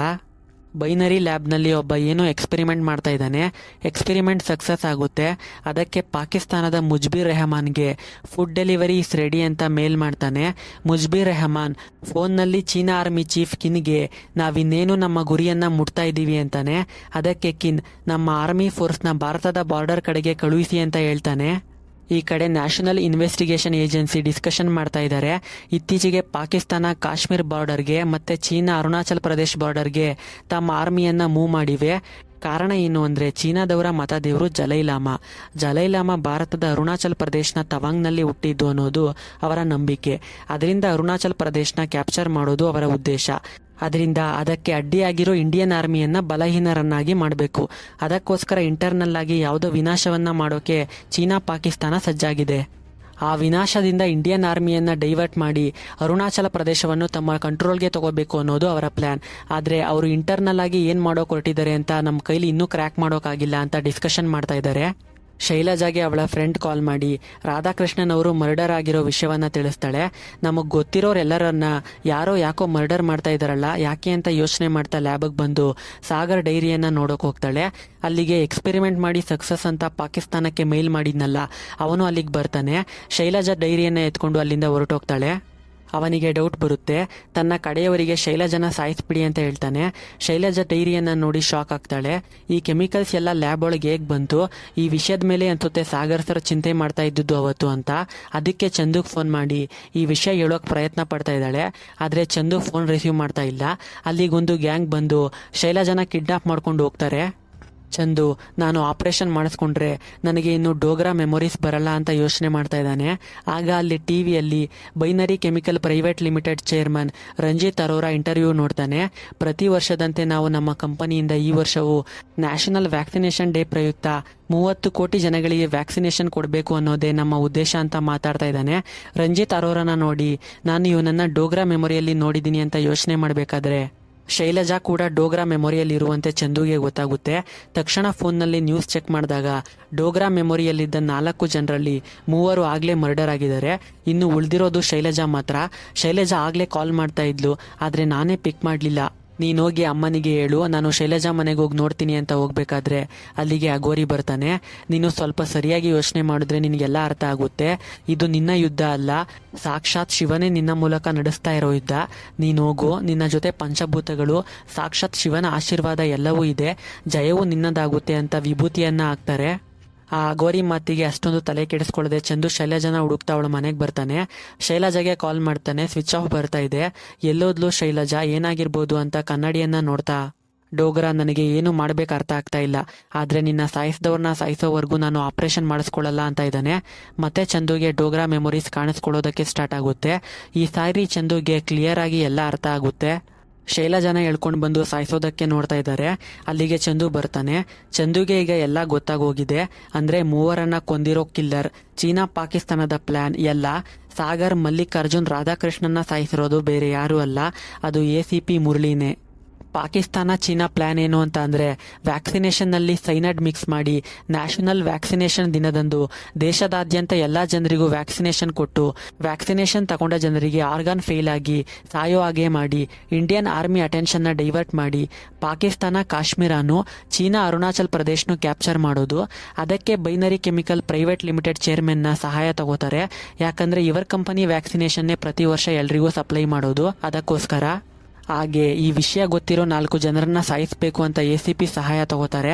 ಬೈನರಿ ಲ್ಯಾಬ್ನಲ್ಲಿ ಒಬ್ಬ ಏನೋ ಎಕ್ಸ್ಪೆರಿಮೆಂಟ್ ಮಾಡ್ತಾ ಇದ್ದಾನೆ. ಎಕ್ಸ್ಪೆರಿಮೆಂಟ್ ಸಕ್ಸಸ್ ಆಗುತ್ತೆ. ಅದಕ್ಕೆ ಪಾಕಿಸ್ತಾನದ ಮುಜ್ಬಿರ್ ರೆಹಮಾನ್ಗೆ ಫುಡ್ ಡೆಲಿವರಿ ಇಸ್ ರೆಡಿ ಅಂತ ಮೇಲ್ ಮಾಡ್ತಾನೆ. ಮುಜ್ಬಿರ್ ರೆಹಮಾನ್ ಫೋನ್ನಲ್ಲಿ ಚೀನಾ ಆರ್ಮಿ ಚೀಫ್ ಕಿನ್ಗೆ ನಾವಿನ್ನೇನು ನಮ್ಮ ಗುರಿಯನ್ನ ಮುಟ್ತಾ ಇದ್ದೀವಿ ಅಂತಾನೆ. ಅದಕ್ಕೆ ಕಿನ್ ನಮ್ಮ ಆರ್ಮಿ ಫೋರ್ಸ್ನ ಭಾರತದ ಬಾರ್ಡರ್ ಕಡೆಗೆ ಕಳುಹಿಸಿ ಅಂತ ಹೇಳ್ತಾನೆ. ಈ ಕಡೆ ನ್ಯಾಷನಲ್ ಇನ್ವೆಸ್ಟಿಗೇಷನ್ ಏಜೆನ್ಸಿ ಡಿಸ್ಕಷನ್ ಮಾಡ್ತಾ ಇದ್ದಾರೆ. ಇತ್ತೀಚೆಗೆ ಪಾಕಿಸ್ತಾನ ಕಾಶ್ಮೀರ್ ಬಾರ್ಡರ್ಗೆ ಮತ್ತೆ ಚೀನಾ ಅರುಣಾಚಲ್ ಪ್ರದೇಶ್ ಬಾರ್ಡರ್ಗೆ ತಮ್ಮ ಆರ್ಮಿಯನ್ನ ಮೂವ್ ಮಾಡಿವೆ. ಕಾರಣ ಏನು ಅಂದರೆ ಚೀನಾದವರ ಮತದೇವರು ಜಲೈಲಾಮಾ ಭಾರತದ ಅರುಣಾಚಲ್ ಪ್ರದೇಶನ ತವಾಂಗ್ನಲ್ಲಿ ಹುಟ್ಟಿದ್ದು ಅನ್ನೋದು ಅವರ ನಂಬಿಕೆ. ಅದರಿಂದ ಅರುಣಾಚಲ್ ಪ್ರದೇಶನ ಕ್ಯಾಪ್ಚರ್ ಮಾಡೋದು ಅವರ ಉದ್ದೇಶ. ಅದರಿಂದ ಅದಕ್ಕೆ ಅಡ್ಡಿಯಾಗಿರೋ ಇಂಡಿಯನ್ ಆರ್ಮಿಯನ್ನ ಬಲಹೀನರನ್ನಾಗಿ ಮಾಡಬೇಕು. ಅದಕ್ಕೋಸ್ಕರ ಇಂಟರ್ನಲ್ ಆಗಿ ಯಾವುದೋ ವಿನಾಶವನ್ನ ಮಾಡೋಕೆ ಚೀನಾ ಪಾಕಿಸ್ತಾನ ಸಜ್ಜಾಗಿದೆ. ಆ ವಿನಾಶದಿಂದ ಇಂಡಿಯನ್ ಆರ್ಮಿಯನ್ನ ಡೈವರ್ಟ್ ಮಾಡಿ ಅರುಣಾಚಲ ಪ್ರದೇಶವನ್ನು ತಮ್ಮ ಕಂಟ್ರೋಲ್ಗೆ ತಗೋಬೇಕು ಅನ್ನೋದು ಅವರ ಪ್ಲಾನ್. ಆದರೆ ಅವರು ಇಂಟರ್ನಲ್ ಆಗಿ ಏನು ಮಾಡೋಕೆ ಹೊರಟಿದ್ದಾರೆ ಅಂತ ನಮ್ಮ ಕೈಲಿ ಇನ್ನೂ ಕ್ರ್ಯಾಕ್ ಮಾಡೋಕ್ಕಾಗಿಲ್ಲ ಅಂತ ಡಿಸ್ಕಷನ್ ಮಾಡ್ತಾ ಇದ್ದಾರೆ. ಶೈಲಜಾಗೆ ಅವಳ ಫ್ರೆಂಡ್ ಕಾಲ್ ಮಾಡಿ ರಾಧಾಕೃಷ್ಣನ್ ಅವರು ಮರ್ಡರ್ ಆಗಿರೋ ವಿಷಯವನ್ನ ತಿಳಿಸ್ತಾಳೆ. ನಮಗೆ ಗೊತ್ತಿರೋರೆಲ್ಲರನ್ನ ಯಾಕೋ ಮರ್ಡರ್ ಮಾಡ್ತಾ ಇದ್ದಾರಲ್ಲ, ಯಾಕೆ ಅಂತ ಯೋಚನೆ ಮಾಡ್ತಾ ಲ್ಯಾಬ್ಗೆ ಬಂದು ಸಾಗರ್ ಡೈರಿಯನ್ನ ನೋಡೋಕೆ ಹೋಗ್ತಾಳೆ. ಅಲ್ಲಿಗೆ ಎಕ್ಸ್ಪೆರಿಮೆಂಟ್ ಮಾಡಿ ಸಕ್ಸಸ್ ಅಂತ ಪಾಕಿಸ್ತಾನಕ್ಕೆ ಮೇಲ್ ಮಾಡಿದ್ನಲ್ಲ, ಅವನು ಅಲ್ಲಿಗೆ ಬರ್ತಾನೆ. ಶೈಲಜಾ ಡೈರಿಯನ್ನ ಎತ್ಕೊಂಡು ಅಲ್ಲಿಂದ ಹೊರಟೋಗ್ತಾಳೆ. ಅವನಿಗೆ ಡೌಟ್ ಬರುತ್ತೆ. ತನ್ನ ಕಡೆಯವರಿಗೆ ಶೈಲಜನ ಸಾಯಿಸ್ಬಿಡಿ ಅಂತ ಹೇಳ್ತಾನೆ. ಶೈಲಜಾ ಡೈರಿಯನ್ನ ನೋಡಿ ಶಾಕ್ ಆಗ್ತಾಳೆ. ಈ ಕೆಮಿಕಲ್ಸ್ ಎಲ್ಲ ಲ್ಯಾಬ್ ಒಳಗೆ ಹೇಗೆ ಬಂತು, ಈ ವಿಷಯದ ಮೇಲೆ ಅನ್ಸುತ್ತೆ ಸಾಗರ್ ಸರ್ ಚಿಂತೆ ಮಾಡ್ತಾ ಇದ್ದಿದ್ದು ಅವತ್ತು ಅಂತ. ಅದಕ್ಕೆ ಚಂದುಗೆ ಫೋನ್ ಮಾಡಿ ಈ ವಿಷಯ ಹೇಳೋಕೆ ಪ್ರಯತ್ನ ಪಡ್ತಾ ಇದ್ದಾಳೆ. ಆದರೆ ಚಂದು ಫೋನ್ ರಿಸೀವ್ ಮಾಡ್ತಾ ಇಲ್ಲ. ಅಲ್ಲಿಗೊಂದು ಗ್ಯಾಂಗ್ ಬಂದು ಶೈಲಜನ ಕಿಡ್ನಾಪ್ ಮಾಡ್ಕೊಂಡು ಹೋಗ್ತಾರೆ. ಚಂದು, ನಾನು ಆಪರೇಷನ್ ಮಾಡಿಸ್ಕೊಂಡ್ರೆ ನನಗೆ ಇನ್ನು ಡೋಗ್ರಾ ಮೆಮೊರೀಸ್ ಬರಲ್ಲ ಅಂತ ಯೋಚನೆ ಮಾಡ್ತಾ ಇದ್ದಾನೆ. ಆಗ ಅಲ್ಲಿ ಟಿವಿಯಲ್ಲಿ binary chemical private limited chairman Ranjit Arora interview ನೋಡ್ತಾನೆ. ಪ್ರತಿ ವರ್ಷದಂತೆ ನಾವು ನಮ್ಮ ಕಂಪನಿಯಿಂದ ಈ ವರ್ಷವೂ ನ್ಯಾಷನಲ್ ವ್ಯಾಕ್ಸಿನೇಷನ್ ಡೇ ಪ್ರಯುಕ್ತ 30 ಕೋಟಿ ಜನಗಳಿಗೆ ವ್ಯಾಕ್ಸಿನೇಷನ್ ಕೊಡಬೇಕು ಅನ್ನೋದೇ ನಮ್ಮ ಉದ್ದೇಶ ಅಂತ ಮಾತಾಡ್ತಾ ಇದ್ದಾನೆ. ರಂಜಿತ್ ಅರೋರಾನ ನೋಡಿ ನಾನು ಇವನನ್ನ ಡೋಗ್ರಾ ಮೆಮೊರಿಯಲ್ಲಿ ನೋಡಿದ್ದೀನಿ ಅಂತ ಯೋಚನೆ ಮಾಡಬೇಕಾದ್ರೆ ಶೈಲಜಾ ಕೂಡ ಡೋಗ್ರಾ ಮೆಮೊರಿಯಲ್ಲಿ ಇರುವಂತೆ ಚಂದುಗೆ ಗೊತ್ತಾಗುತ್ತೆ. ತಕ್ಷಣ ಫೋನ್ನಲ್ಲಿ ನ್ಯೂಸ್ ಚೆಕ್ ಮಾಡಿದಾಗ ಡೋಗ್ರಾ ಮೆಮೊರಿಯಲ್ಲಿದ್ದ 4 ಜನರಲ್ಲಿ 3 ಆಗ್ಲೇ ಮರ್ಡರ್ ಆಗಿದ್ದಾರೆ. ಇನ್ನು ಉಳಿದಿರೋದು ಶೈಲಜಾ ಮಾತ್ರ. ಶೈಲಜಾ ಆಗ್ಲೇ ಕಾಲ್ ಮಾಡ್ತಾ ಇದ್ಲು, ಆದ್ರೆ ನಾನೇ ಪಿಕ್ ಮಾಡಲಿಲ್ಲ. ನೀನೋಗಿ ಅಮ್ಮನಿಗೆ ಹೇಳು, ನಾನು ಶೈಲಜಾ ಮನೆಗೆ ಹೋಗಿ ನೋಡ್ತೀನಿ ಅಂತ ಹೋಗ್ಬೇಕಾದ್ರೆ ಅಲ್ಲಿಗೆ ಅಗೋರಿ ಬರ್ತಾನೆ. ನೀನು ಸ್ವಲ್ಪ ಸರಿಯಾಗಿ ಯೋಚನೆ ಮಾಡಿದ್ರೆ ನಿನಗೆಲ್ಲ ಅರ್ಥ ಆಗುತ್ತೆ. ಇದು ನಿನ್ನ ಯುದ್ಧ ಅಲ್ಲ, ಸಾಕ್ಷಾತ್ ಶಿವನೇ ನಿನ್ನ ಮೂಲಕ ನಡೆಸ್ತಾ ಇರೋ ಯುದ್ಧ. ನೀನು ಹೋಗು, ನಿನ್ನ ಜೊತೆ ಪಂಚಭೂತಗಳು, ಸಾಕ್ಷಾತ್ ಶಿವನ ಆಶೀರ್ವಾದ ಎಲ್ಲವೂ ಇದೆ, ಜಯವೂ ನಿನ್ನದಾಗುತ್ತೆ ಅಂತ ವಿಭೂತಿಯನ್ನ ಹಾಕ್ತಾರೆ. ಆ ಅಗೋರಿ ಮಾತಿಗೆ ಅಷ್ಟೊಂದು ತಲೆ ಕೆಡಿಸ್ಕೊಳ್ಳದೆ ಚಂದು ಶೈಲಜಾನ ಹುಡುಕ್ತಾ ಅವಳ ಮನೆಗೆ ಬರ್ತಾನೆ. ಶೈಲಜಾಗೆ ಕಾಲ್ ಮಾಡ್ತಾನೆ, ಸ್ವಿಚ್ ಆಫ್ ಬರ್ತಾ ಇದೆ. ಎಲ್ಲೋದ್ಲು ಶೈಲಜಾ, ಏನಾಗಿರ್ಬೋದು ಅಂತ ಕನ್ನಡಿಯನ್ನ ನೋಡ್ತಾ ಡೋಗ್ರಾ, ನನಗೆ ಏನು ಮಾಡ್ಬೇಕು ಅರ್ಥ ಆಗ್ತಾ ಇಲ್ಲ, ಆದ್ರೆ ನಿನ್ನ ಸಾಯಿಸಿದವ್ರನ್ನ ಸಾಯಿಸೋವರೆಗೂ ನಾನು ಆಪರೇಷನ್ ಮಾಡಿಸ್ಕೊಳ್ಳಲ್ಲ ಅಂತ ಇದ್ದಾನೆ. ಮತ್ತೆ ಚಂದುಗೆ ಡೋಗ್ರಾ ಮೆಮೊರೀಸ್ ಕಾಣಿಸ್ಕೊಳ್ಳೋದಕ್ಕೆ ಸ್ಟಾರ್ಟ್ ಆಗುತ್ತೆ. ಈ ಸಾರಿ ಚಂದುಗೆ ಕ್ಲಿಯರ್ ಆಗಿ ಎಲ್ಲ ಅರ್ಥ ಆಗುತ್ತೆ. ಶೈಲಜಾನ ಹೇಳ್ಕೊಂಡು ಬಂದು ಸಾಯಿಸೋದಕ್ಕೆ ನೋಡ್ತಾ ಇದ್ದಾರೆ. ಅಲ್ಲಿಗೆ ಚಂದು ಬರ್ತಾನೆ. ಚಂದುಗೆ ಈಗ ಎಲ್ಲ ಗೊತ್ತಾಗೋಗಿದೆ. ಅಂದ್ರೆ 3 ಕೊಂದಿರೋ ಕಿಲ್ಲರ್, ಚೀನಾ ಪಾಕಿಸ್ತಾನದ ಪ್ಲಾನ್ ಎಲ್ಲ ಸಾಗರ್ ಮಲ್ಲಿಕಾರ್ಜುನ್ ರಾಧಾಕೃಷ್ಣನ್ನ ಸಾಯಿಸಿರೋದು ಬೇರೆ ಯಾರೂ ಅಲ್ಲ, ಅದು ACP ಮುರಳಿನೇ. ಪಾಕಿಸ್ತಾನ ಚೀನಾ ಪ್ಲಾನ್ ಏನು ಅಂತ ಅಂದ್ರೆ ವ್ಯಾಕ್ಸಿನೇಷನ್ ನಲ್ಲಿ ಸೈನೈಡ್ ಮಿಕ್ಸ್ ಮಾಡಿ ನ್ಯಾಷನಲ್ ವ್ಯಾಕ್ಸಿನೇಷನ್ ದಿನದಂದು ದೇಶದಾದ್ಯಂತ ಎಲ್ಲಾ ಜನರಿಗೂ ವ್ಯಾಕ್ಸಿನೇಷನ್ ಕೊಟ್ಟು ವ್ಯಾಕ್ಸಿನೇಷನ್ ತಗೊಂಡ ಜನರಿಗೆ ಆರ್ಗಾನ್ ಫೇಲ್ ಆಗಿ ಸಾಯೋ ಹಾಗೆ ಮಾಡಿ ಇಂಡಿಯನ್ ಆರ್ಮಿ ಅಟೆನ್ಷನ್ ನ ಡೈವರ್ಟ್ ಮಾಡಿ ಪಾಕಿಸ್ತಾನ ಕಾಶ್ಮೀರನು ಚೀನಾ ಅರುಣಾಚಲ್ ಪ್ರದೇಶನು ಕ್ಯಾಪ್ಚರ್ ಮಾಡೋದು. ಅದಕ್ಕೆ binary chemical private limited chairman ನ ಸಹಾಯ ತಗೋತಾರೆ. ಯಾಕಂದ್ರೆ ಇವರ್ ಕಂಪನಿ ವ್ಯಾಕ್ಸಿನೇಷನ್ನೇ ಪ್ರತಿ ವರ್ಷ ಎಲ್ರಿಗೂ ಸಪ್ಲೈ ಮಾಡೋದು. ಅದಕ್ಕೋಸ್ಕರ ಹಾಗೆ ಈ ವಿಷಯ ಗೊತ್ತಿರೋ 4 ಜನರನ್ನ ಸಾಯಿಸಬೇಕು ಅಂತ ACP ಸಹಾಯ ತಗೋತಾರೆ.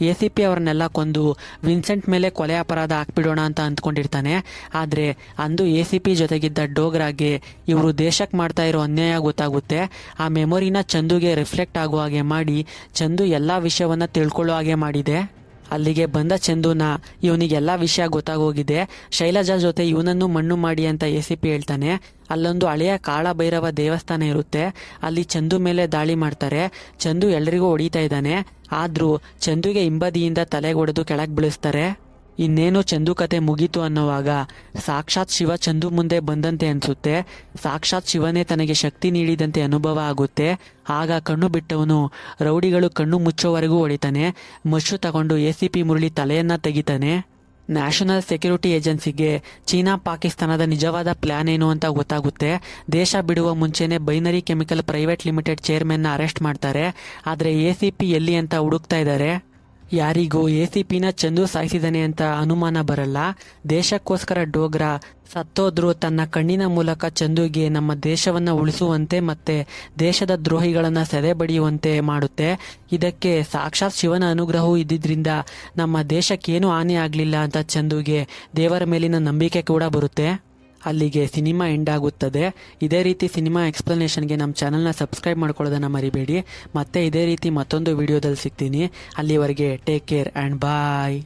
ACP ಅವ್ರನ್ನೆಲ್ಲ ಕೊಂದು ವಿನ್ಸೆಂಟ್ ಮೇಲೆ ಕೊಲೆ ಅಪರಾಧ ಹಾಕ್ಬಿಡೋಣ ಅಂತ ಅಂದ್ಕೊಂಡಿರ್ತಾನೆ. ಆದ್ರೆ ಅಂದು ACP ಜೊತೆಗಿದ್ದ ಡೋಗ್ರಾಗೆ ಇವರು ದೇಶಕ್ಕೆ ಮಾಡ್ತಾ ಇರೋ ಅನ್ಯಾಯ ಗೊತ್ತಾಗುತ್ತೆ. ಆ ಮೆಮೊರಿನ ಚಂದುಗೆ ರಿಫ್ಲೆಕ್ಟ್ ಆಗೋ ಹಾಗೆ ಮಾಡಿ ಚಂದು ಎಲ್ಲಾ ವಿಷಯವನ್ನ ತಿಳ್ಕೊಳ್ಳೋ ಹಾಗೆ ಮಾಡಿದೆ. ಅಲ್ಲಿಗೆ ಬಂದ ಚಂದುನ ಇವನಿಗೆಲ್ಲ ವಿಷಯ ಗೊತ್ತಾಗೋಗಿದೆ. ಶೈಲಜಾ ಜೊತೆ ಇವನನ್ನು ಮಣ್ಣು ಮಾಡಿ ಅಂತ ACP ಹೇಳ್ತಾನೆ. ಅಲ್ಲೊಂದು ಹಳೆಯ ಕಾಳಭೈರವ ದೇವಸ್ಥಾನ ಇರುತ್ತೆ, ಅಲ್ಲಿ ಚಂದು ಮೇಲೆ ದಾಳಿ ಮಾಡ್ತಾರೆ. ಚಂದು ಎಲ್ರಿಗೂ ಹೊಡಿತಾ ಇದ್ದಾನೆ. ಆದ್ರೂ ಚಂದುಗೆ ಹಿಂಬದಿಯಿಂದ ತಲೆಗೆ ಹೊಡೆದು ಕೆಳಗೆ ಬೀಳಿಸ್ತಾರೆ. ಇನ್ನೇನು ಚಂದು ಕತೆ ಮುಗೀತು ಅನ್ನೋವಾಗ ಸಾಕ್ಷಾತ್ ಶಿವ ಚಂದು ಮುಂದೆ ಬಂದಂತೆ ಅನ್ಸುತ್ತೆ. ಸಾಕ್ಷಾತ್ ಶಿವನೇ ತನಗೆ ಶಕ್ತಿ ನೀಡಿದಂತೆ ಅನುಭವ ಆಗುತ್ತೆ. ಆಗ ಕಣ್ಣು ಬಿಟ್ಟವನು ರೌಡಿಗಳು ಕಣ್ಣು ಮುಚ್ಚೋವರೆಗೂ ಹೊಡಿತಾನೆ. ಮಶು ತಗೊಂಡು ACP ಮುರಳಿ ತಲೆಯನ್ನ ತೆಗಿತಾನೆ. ನ್ಯಾಷನಲ್ ಸೆಕ್ಯೂರಿಟಿ ಏಜೆನ್ಸಿಗೆ ಚೀನಾ ಪಾಕಿಸ್ತಾನದ ನಿಜವಾದ ಪ್ಲಾನ್ ಏನು ಅಂತ ಗೊತ್ತಾಗುತ್ತೆ. ದೇಶ ಬಿಡುವ ಮುಂಚೆನೆ binary chemical private limited chairman arrest ಮಾಡ್ತಾರೆ. ಆದ್ರೆ ACP ಎಲ್ಲಿ ಅಂತ ಹುಡುಕ್ತಾ ಇದ್ದಾರೆ. ಯಾರಿಗೂ ACPನ ಚಂದು ಸಾಯಿಸಿದಾನೆ ಅಂತ ಅನುಮಾನ ಬರಲ್ಲ. ದೇಶಕ್ಕೋಸ್ಕರ ಡೋಗ್ರಾ ಸತ್ತೋದ್ರೂ ತನ್ನ ಕಣ್ಣಿನ ಮೂಲಕ ಚಂದುಗೆ ನಮ್ಮ ದೇಶವನ್ನ ಉಳಿಸುವಂತೆ ಮತ್ತೆ ದೇಶದ ದ್ರೋಹಿಗಳನ್ನ ಸೆದೆ ಬಡಿಯುವಂತೆ ಮಾಡುತ್ತೆ. ಇದಕ್ಕೆ ಸಾಕ್ಷಾತ್ ಶಿವನ ಅನುಗ್ರಹವೂ ಇದ್ದಿದ್ರಿಂದ ನಮ್ಮ ದೇಶಕ್ಕೇನು ಹಾನಿ ಆಗ್ಲಿಲ್ಲ ಅಂತ ಚಂದುಗೆ ದೇವರ ಮೇಲಿನ ನಂಬಿಕೆ ಕೂಡ ಬರುತ್ತೆ. ಅಲ್ಲಿಗೆ ಸಿನಿಮಾ ಎಂಡ್ ಆಗುತ್ತದೆ. ಇದೇ ರೀತಿ ಸಿನಿಮಾ ಎಕ್ಸ್ಪ್ಲನೇಷನ್ಗೆ ನಮ್ಮ ಚಾನಲ್ನ ಸಬ್ಸ್ಕ್ರೈಬ್ ಮಾಡ್ಕೊಳ್ಳೋದನ್ನ ಮರಿಬೇಡಿ. ಮತ್ತೆ ಇದೇ ರೀತಿ ಮತ್ತೊಂದು ವಿಡಿಯೋದಲ್ಲಿ ಸಿಗ್ತೀನಿ. ಅಲ್ಲಿವರೆಗೆ ಟೇಕ್ ಕೇರ್ ಆ್ಯಂಡ್ ಬಾಯ್.